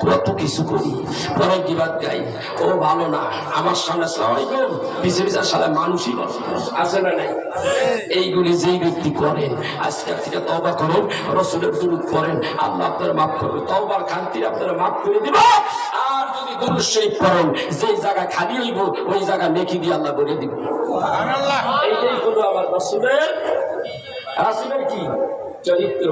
কত কিছু করি, পরে গিবাদ গাই, ও ভালো না, আমার সামনে সালামালাইকুম, পিছে পিছে সালা মানুষই আছে না নাই? এইগুলি যেই ব্যক্তি করেন, আজকের থেকে তওবা করেন, রাসূলের দুরূদ পড়েন, আল্লাহ আপনারা মাফ করবে, তওবার খান্তির আপনারা মাফ করে দিব। আর যদি দুরূদ শরীফ পড়েন, যেই জায়গা খালি হইব ওই জায়গা নেকি দিয়ে আল্লাহ বলে দিব। সুবহানাল্লাহ। এইটাই হলো আমার রাসূলের কি চরিত্র,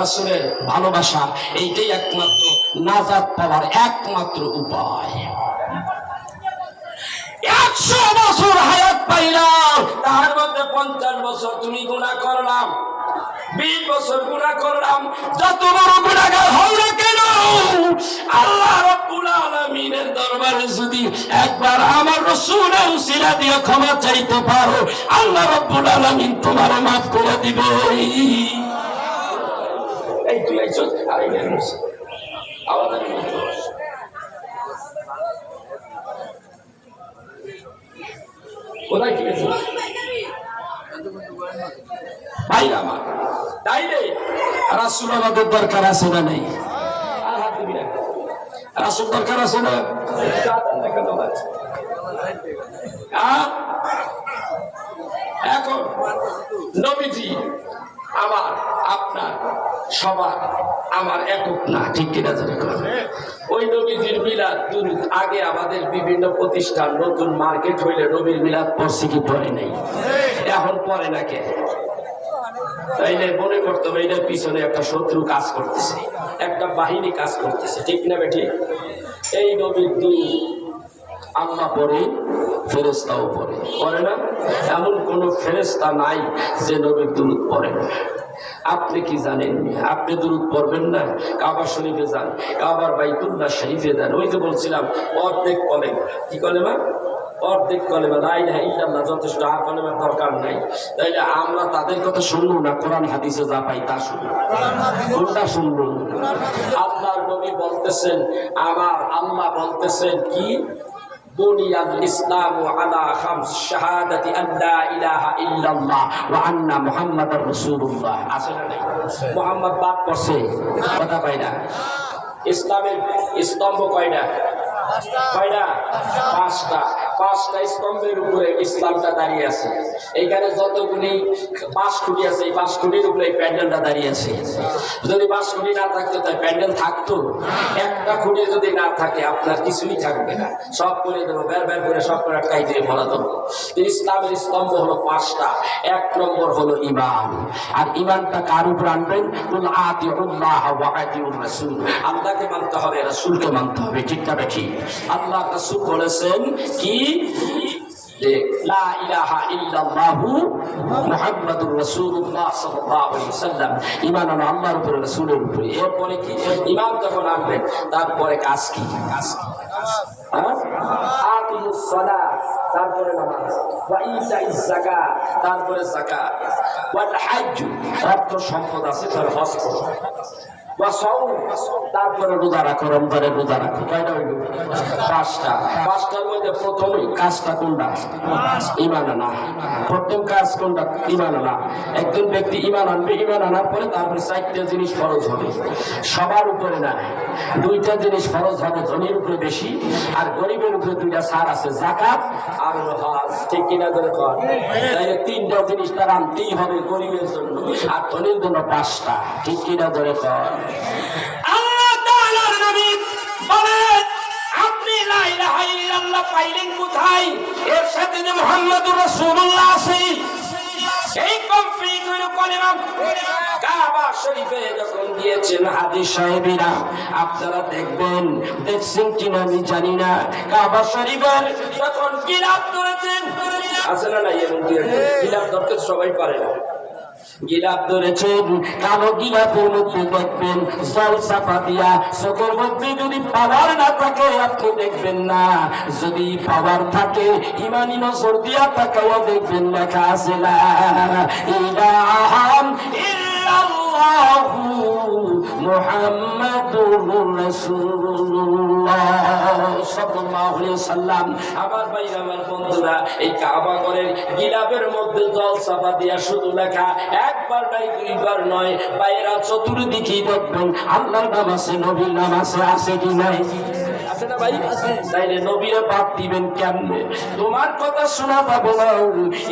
রাসূলের ভালোবাসা। এইটাই একমাত্র নাজাত পাওয়ার একমাত্র উপায়। 100 বছর হায়াত পাইলাম, তার মধ্যে 50 বছর তুমি গুনাহ করলাম, 20 বছর গুনাহ করলাম, যত বড় গুনাহগার হও না কেন, আল্লাহ রাব্বুল আলামিনের দরবারে যদি একবার আমার রাসূলের উসিলা দিয়ে ক্ষমা চাইতে পারো, আল্লাহ রাব্বুল আলামিন তোমারে মাফ করে দিবে। এই তুই আইছস আর এই মানুষ আমাদের কোথায় কি আছে ভাই আমার? তাইলে রাসূল আমাদের দরকার আছে না নেই? আর হাত দিবি না, রাসূল দরকার আছে না? এখন নবীজি আমার, আপনার, সবার, আমার একক না। ঠিক কিনা জানে? ওই নবীজির মিলাদ দুরূদ আগে আমাদের বিভিন্ন প্রতিষ্ঠান নতুন মার্কেট হইলে নবীর মিলাদ পড়ছে কি পড়ে নাই? এখন পড়ে না কে? তাইলে মনে করতে হবে এটার পিছনে একটা শত্রু কাজ করতেছে, একটা বাহিনী কাজ করতেছে। ঠিক না বেঠিক? এই নবীর দুরূদ আল্লাহ পড়ে, ফেরেশতাও পড়ে, পড়ে না? এমন কোন ফেরেশতা নাই যে নবীর দুরূদ পড়ে না। আপনি কি জানেন? আপনি দুরূদ পড়বেন না? কাবা শরীফে যান, কাবার বাইতুল্লাহ শরীফে যান, ওই যে বলছিলাম অর্ধেক কলেমা। কি কলেমা? অর্ধেক কলেমা, লা ইলাহা ইল্লাল্লাহ যথেষ্ট, আর কলেমার দরকার নাই। তাইলে আমরা তাদের কথা শুনবো না, কোরআন হাদিসে যা পাই তা শুনবো। কোনটা শুনবো? আল্লাহর নবী বলতেছেন, আমার আল্লাহ বলতেছেন কি, বুনিয়াল ইসলামু আলা খামস, শাহাদাতি আল্লা ইলাহা ইল্লাল্লাহ ওয়া আন্না মুহাম্মাদার রাসূলুল্লাহ। আছে না নাই? মুহাম্মদ বাদ পড়ছে, কথা পাই না। ইসলামের স্তম্ভ কয়টা? কয়টা? পাঁচটা। পাঁচটা স্তম্ভের উপরে ইসলামটা দাঁড়িয়ে আছে। এইখানে যতগুলি পাঁচখুঁটি আছে, এই পাঁচখুঁটির উপরে এই প্যান্ডেলটা দাঁড়িয়ে আছে। যদি পাঁচখুঁটি না থাকতো তাই প্যান্ডেল থাকতো? একটা খুঁটি যদি না থাকে আপনার কিছুই থাকবে না, সব করে দেবো, বের বের করে সব করে আটকাই দিয়ে ভরা দেবো। ইসলামের স্তম্ভ হলো পাঁচটা। এক নম্বর হলো ঈমান। আর ঈমানটা কার উপর আনবেন? কুল আতিউল্লাহ ওয়া আতিউর রাসূল। আল্লাহকে মানতে হবে, রাসূলকে মানতে হবে, ঠিক না বেঠিক? আল্লাহ রাসূল বলেছেন কি, লা ইলাহা ইল্লাল্লাহু মুহাম্মাদুর রাসূলুল্লাহ সাল্লাল্লাহু আলাইহি ওয়াসাল্লাম। ঈমান আনা আল্লাহর উপরে, রাসূলের উপরে। এরপরে কি? ঈমান যখন আনবেন তারপরে কাজ কি? কাজ কি? আকিমুস সালাত, তারপরে নামাজ, ওয়া ইতাইজ যাকাত, তারপরে যাকাত, ওয়াল হজ্জ, অর্থ সম্পদ আছে তার হজ করো, ওয়া সাওম, তারপরে রোজা রাখো, রমজানের রোজা রাখো। কয়টা হইল? পাঁচটা। পাঁচটার মধ্যে প্রথমেই কাজটা কোনটা? ঈমান আনা। প্রথম কাজ কোনটা? ঈমান আনা। একজন ব্যক্তি ঈমান আনবে, ঈমান আনার পরে তারপরে চারটা জিনিস ফরজ হবে। সবার উপরে না, দুইটা জিনিস ফরজ হবে, ধনীর উপরে বেশি আর গরিবের উপরে দুইটা ছাড় আছে, যাকাত আর হজ। ঠিক কিনা ধরে কর? তাইলে তিনটা জিনিস তার আনতেই হবে গরিবের জন্য, আর ধনীর জন্য পাঁচটা। ঠিক কিনা ধরে কর? আল্লাহ তাআলার নবী বলেন, আপনি লা ইলাহা ইল্লাল্লাহ পাইলেন কোথায়? এর সাথে যে মুহাম্মাদুর রাসূলুল্লাহ আছে, এই কমপ্লিট হলো কলেমা। কাবা শরীফে যখন গিয়েছেন হাদিস সাহেবেরা, আপনারা দেখবেন, দেখছেন কিনা আমি জানি না, কাবা শরীফের যখন গিলাফ ধরেছেন, আছে না নাই? এমন গিলাফ ধরতে সবাই পারে না। গিলাফ ধরেছেন, কালো গিলাফের মধ্যে দেখবেন জল চাপা দিয়া, চোখের মধ্যে যদি পাওয়ার না থাকে আপনি দেখবেন না, যদি পাওয়ার থাকে ইমানি নজর দিয়া তাকাইয়া দেখবেন লেখা আছে লা ইলাহা ইল্লাল্লাহু মুহাম্মাদুর রাসূলুল্লাহ সাল্লাল্লাহু আলাইহি ওয়াসাল্লাম। আমার ভাই, আমার বন্ধুরা, এই কাবা ঘরের গিলাফের মধ্যে জল চাপা দিয়া শুধু লেখা, একবার নাই, দুইবার নয়, বাইরা চতুর্দিকে দেখবেন আল্লাহর নাম আছে, নবীর নাম আছে। আছে কি নাই? আছে না ভাই? তাইলে নবীরে বাদ দিবেন কেমনে? তোমার কথা শোনা পাবে না।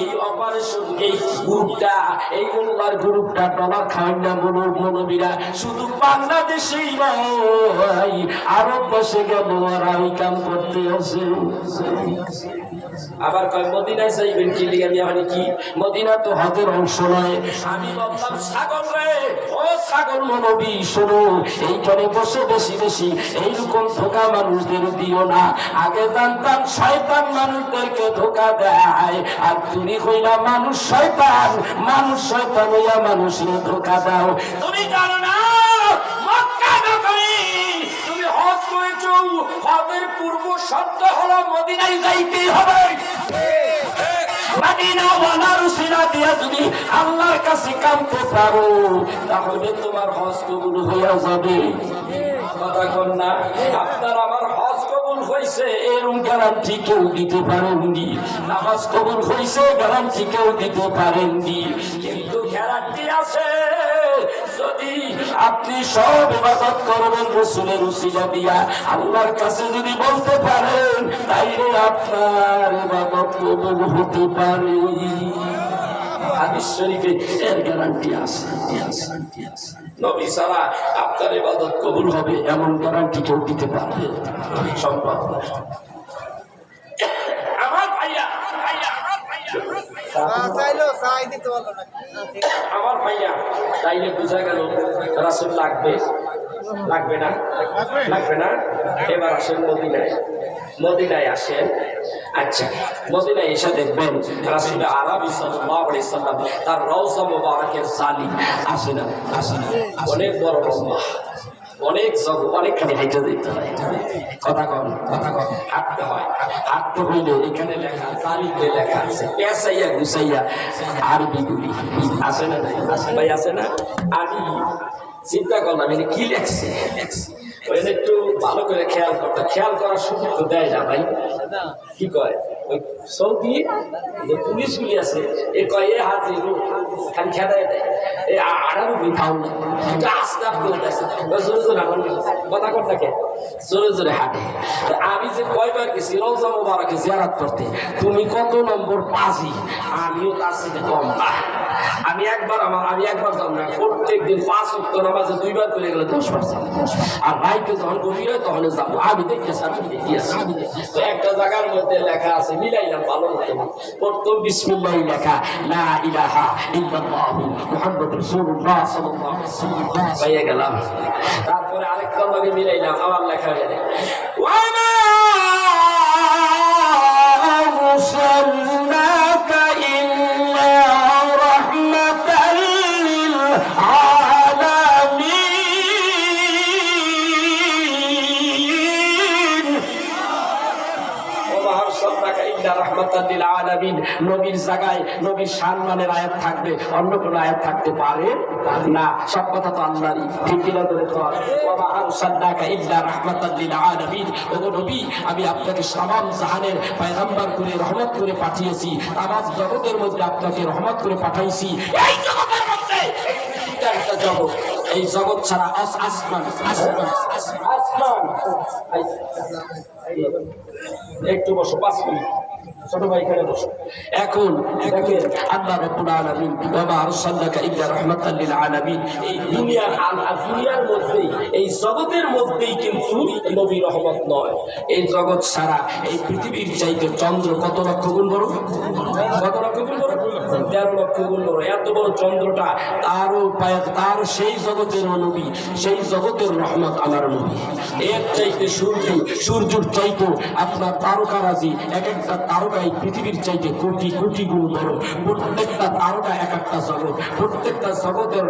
এই অপারেশন, এই গ্রুপটা, এই মোল্লার গ্রুপটা ডলার খাওয়াই না মৌলবীরা, শুধু বাংলাদেশেই নাই, আরব দেশে গেল আর এই কাম করতে আছে। আবার কয় মদিনায় যাইবেন কি লিগে? মানে কি? মদিনা তো হজের অংশ নয়। আমি বললাম, ছাগল রে, ও ছাগল নবী, শোনো, এইখানে বসে বেশি বেশি এইরকম ধোকা মানুষদের দিও না। আগে জানতাম শয়তান মানুষদেরকে ধোকা দেয়, আর তুমি হইলা মানুষ শয়তান, মানুষ শয়তান হইয়া মানুষের ধোকা দাও। তুমি জানো না মক্কা নগরী তুমি হজ করেছো, হজের পূর্ব শর্ত হলো মদিনায় যাইতেই হবে। মদিনা ওয়ালার উসিলা দিয়া যদি আল্লাহর কাছে কামতে পারো, তাহলে তোমার হজ কবুল হইয়া যাবে। কথা কন না? আপনার আমার হজ কবুল হয়েছে এরকম গ্যারান্টি কেউ দিতে পারেননি, নামাজ কবুল হয়েছে গ্যারান্টি কেউ দিতে পারেননি, কিন্তু গ্যারান্টি আছে যদি আপনি সব ইবাদত করবেন রাসূলের উসিলা দিয়া, আল্লাহর কাছে যদি বলতে পারেন, তাইলে আপনার ইবাদত কবুল হতে পারে। হাদিস শরীফে এর গ্যারান্টি আছে। নবী ছাড়া আপনার ইবাদত কবুল হবে এমন গ্যারান্টি কেউ দিতে পারবে সম্ভব না। আমার ভাইয়া, আমার ভাইয়া, তাইলে বোঝা গেল রাসূল লাগবে, লাগবে না? লাগবে না? এবার আসেন মদিনায়। মদিনায় আসেন। আচ্ছা, মদিনায় এসে দেখবেন রাসূল আরবি সাল্লাল্লাহু আলাইহি সাল্লাম তার রওজা মুবারকের জালি আসে না, অনেক বড় লম্বা, অনেক জগৎ, অনেকখানি হাইটে দিতে হয়, কথা কম হাঁটতে হয়। হাঁটতে হইলে এখানে লেখা, জালিতে লেখা আছে পেঁচাইয়া গুছাইয়া আরবিগুলি আছে না? ভাই আছে না? আমি চিন্তা করলাম এটা কি লেখছে, ওইটা একটু ভালো করে খেয়াল করার সুযোগ তো দেয় না ভাই। কি কয় ওই সৌদি যে পুলিশগুলি আছে, এ কয় এ হাতে খালি খেদায় দেয়, এ আড়াবো খাও না, আস্তে আস্তে জোরে জোরে আমার কথা কর থাকে, জোরে জোরে হাঁটে। আমি যে কয়বার গেছি রওজা মুবারকে জিয়ারত করতে, তুমি কত নম্বর পাজি, আমিও তার সাথে কম না। আমি একবার যাব না, প্রত্যেকদিন 5 ওয়াক্ত নামাজে 2 বার করে গেলে 10 বার যাব। আর রাইতে যখন গভীর হয় তখন যাবো। আমি দেখতেছি তো একটা জায়গার মধ্যে লেখা আছে, মিলাইলাম ভালো মতো, প্রথম বিসমিল্লাহ লেখা, লা ইলাহা ইল্লাল্লাহু মুহাম্মাদুর রাসূলুল্লাহ সাল্লাল্লাহু আলাইহি ওয়াসাল্লাম পাইয়ে গেলাম। তারপরে আরেকটা লগে মিলাইলাম, আমার লেখা হয়ে যায় ওয়া মা আরসালনাকা ইল্লা রাহমাতাল লিল আলামিন। নবীর জায়গায় নবীর সম্মানের আয়াত থাকবে, অন্য কোন আয়াত থাকতে পারে না। সব কথা তো আল্লাহরই, ঠিক কিনা করে তো। ওয়া মা আরসালনাকা ইল্লা রাহমাতাল লিল আলামিন, ওগো নবী আমি আপনাকে तमाम জাহানের পয়গম্বর করে রহমত করে পাঠিয়েছি, तमाम জগতের মধ্যে আপনাকে রহমত করে পাঠাইছি। এই জগতের মধ্যে একটা জগৎ, এই জগৎ ছাড়া আসমান একটু বসো 5 মিনিট, ছোট ভাই এখানে বসো। এখন দেখেন আল্লাহ রাব্বুল আলামিন ওয়া মা আরসালনাকা ইল্লা রাহমাতাল লিল আলামিন, এই দুনিয়ার মধ্যেই, এই জগতের মধ্যেই কিন্তু নবী রহমত নয়। এই জগৎ সারা এই পৃথিবীর চাইতে চন্দ্র কত লক্ষ গুণ বড়, কত লক্ষ গুণ বড়, 13 লক্ষ গুণ বড়। এত বড় চন্দ্রটা তার সেই জগতের নবী, সেই জগতের রহমত আমার নবী। এর চাইতে সূর্যের চাইতে আপনার তারকারাজি, এক একটা তারকা এই পৃথিবীর চাইতে কোটি কোটি গুণ বড়। প্রত্যেকটা তারকা এক একটা জগৎ, প্রত্যেকটা জগতের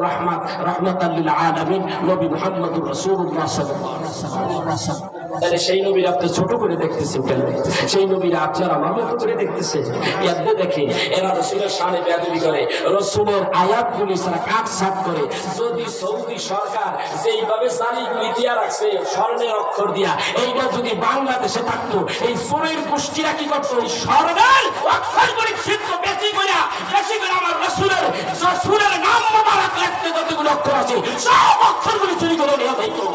রাহমাতাল লিল আলামিন নবী মুহাম্মদুর রাসূলুল্লাহ সাল্লাল্লাহু আলাইহি ওয়াসাল্লাম। তাহলে সেই নবীর আপনি ছোট করে দেখতেছেন কেন? সেই নবীর আপনার আমার মতো করে দেখতেছেন। ইয়াদে দেখে এরা রাসূলের শানে বেয়াদবি করে, রাসূলের আয়াতগুলি সারা কাটছাঁট করে। যদি সৌদি সরকার যেইভাবে জালিগুলি দিয়া রাখছে স্বর্ণের অক্ষর দিয়া, এইটা যদি বাংলাদেশে থাকতো, এই সুরের গোষ্ঠীরা কি করতো? এই স্বর্ণের অক্ষরগুলি ছিদ্র বেশি করে আমার রাসূলের নাম মোবারক লিখতে যতগুলো অক্ষর আছে সব অক্ষরগুলি চুরি করে নিয়ে যাইতো।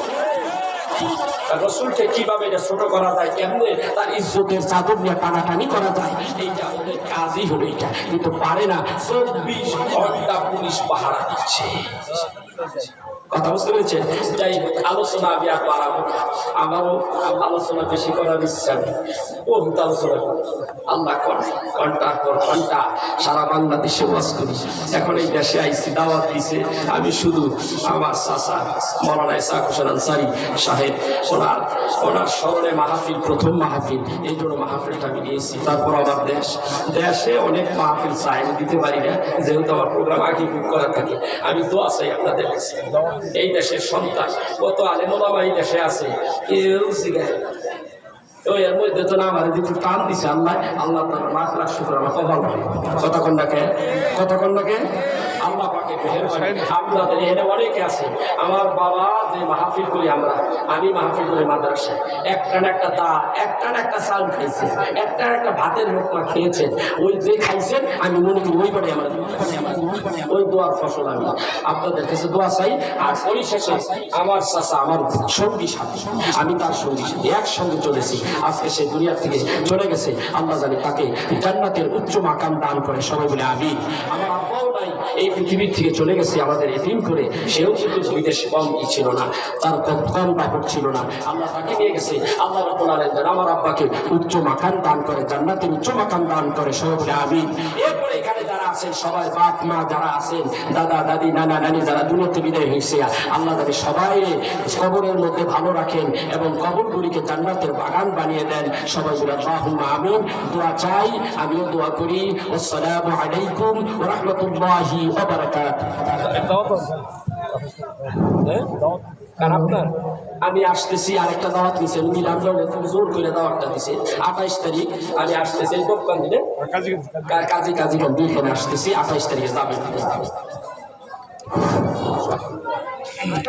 রসুলকে কিভাবে এটা ছোট করা যায়, কেমনে তার ইজ্জতের চাদর নিয়ে টানাটানি করা যায়, এইটা ওদের কাজই হলো এইটা। কিন্তু পারে না, 24 ঘন্টা পুলিশ পাহারা দিচ্ছে। কথা বুঝতে পেরেছেন? যাই আলোচনা আমি আর বাড়াবো, আমারও আলোচনা বেশি করার ইচ্ছা নেই। বহুত আলোচনা করি, আল্লাহ করে ঘন্টার পর ঘন্টা সারা বাংলাদেশে ওয়াজ করি। এখন এই দেশে আইসি, দাওয়াত দিছে। আমি শুধু আমার চাচা মৌলানা ইসহাক হোসেন আনসারী সাহেব, ওনার স্মরণে মাহফিল, প্রথম মাহফিল, এই জন্য মাহফিলটা আমি নিয়েছি। তারপর আমার দেশে অনেক মাহফিল চাই, আমি দিতে পারি না, যেহেতু আমার প্রোগ্রাম আগে বুক করা থাকে। আমি দোয়া চাই আপনাদের কাছে। এই দেশের সন্তান কত আলেম ওলামা এই দেশে আছে, কেউ শিখায় ওই এর মধ্যে তো না আমার দিকে টান দিছে আল্লাহ তার লাখ লাখ শুকর আমার কপাল। কতক্ষণকে আল্লাহ পাকে আপনাদের এখানে অনেকে আছে। আমার বাবা যে মাহফিল করি আমি মাহফিল করি মাদ্রাসায়, একটা না একটা চাল খাইছে, একটা ভাতের লোকমা খেয়েছেন। ওই যে খাইছেন আমি মনে করি ওই বাড়ি আমার ওই দোয়ার ফসল। আমি আপনাদের কাছে দোয়া চাই। আর পরিশেষে আমার চাচা আমার সঙ্গী সাথী, আমি তার সঙ্গী সাথী একসঙ্গে চলেছি। আজকে সে দুনিয়া থেকে চলে গেছে, আল্লাহ জানি তাকে জান্নাতের উচ্চ মাকাম দান করে। সবাই বলে আমিন। আমার আব্বাও নাই, এই পৃথিবীর থেকে চলে গেছে আমাদের এতিম করে। সেও কিন্তু বিদেশে কম ছিল না, তার কম কাপড় ছিল না, আল্লাহ তাকে নিয়ে গেছে। আল্লাহ রাব্বুল আলামিন আমার আব্বাকে উচ্চ মাকাম দান করে, জান্নাতের উচ্চ মাকাম দান করে। সবাই বলে আমিন। এরপরে এখানে যারা আছেন সবাই বাপ মা যারা আছেন দাদা দাদি নানা নানি যারা দুনিয়াতে বিদায় হয়েছে আল্লাহ তাদের সবাই কবরের মধ্যে ভালো রাখেন এবং কবরগুলিকে জান্নাতের বাগান বানিয়ে দেন। সবাই বলে আল্লাহুম্মা আমিন। দোয়া চাই, আমিও দোয়া করি। আসসালামু আলাইকুম ওয়া রাহমাতুল্লাহি ওয়া বারাকাতুহু। আপনার আমি আসতেছি, আরেকটা দাওয়াত দিয়েছেন মিলাম জোর করে দাওয়াতটা দিছে 28 তারিখ আমি আসতেছি দোকান দিলে কাজী কাজী আসতেছি 28 তারিখে যাবেন।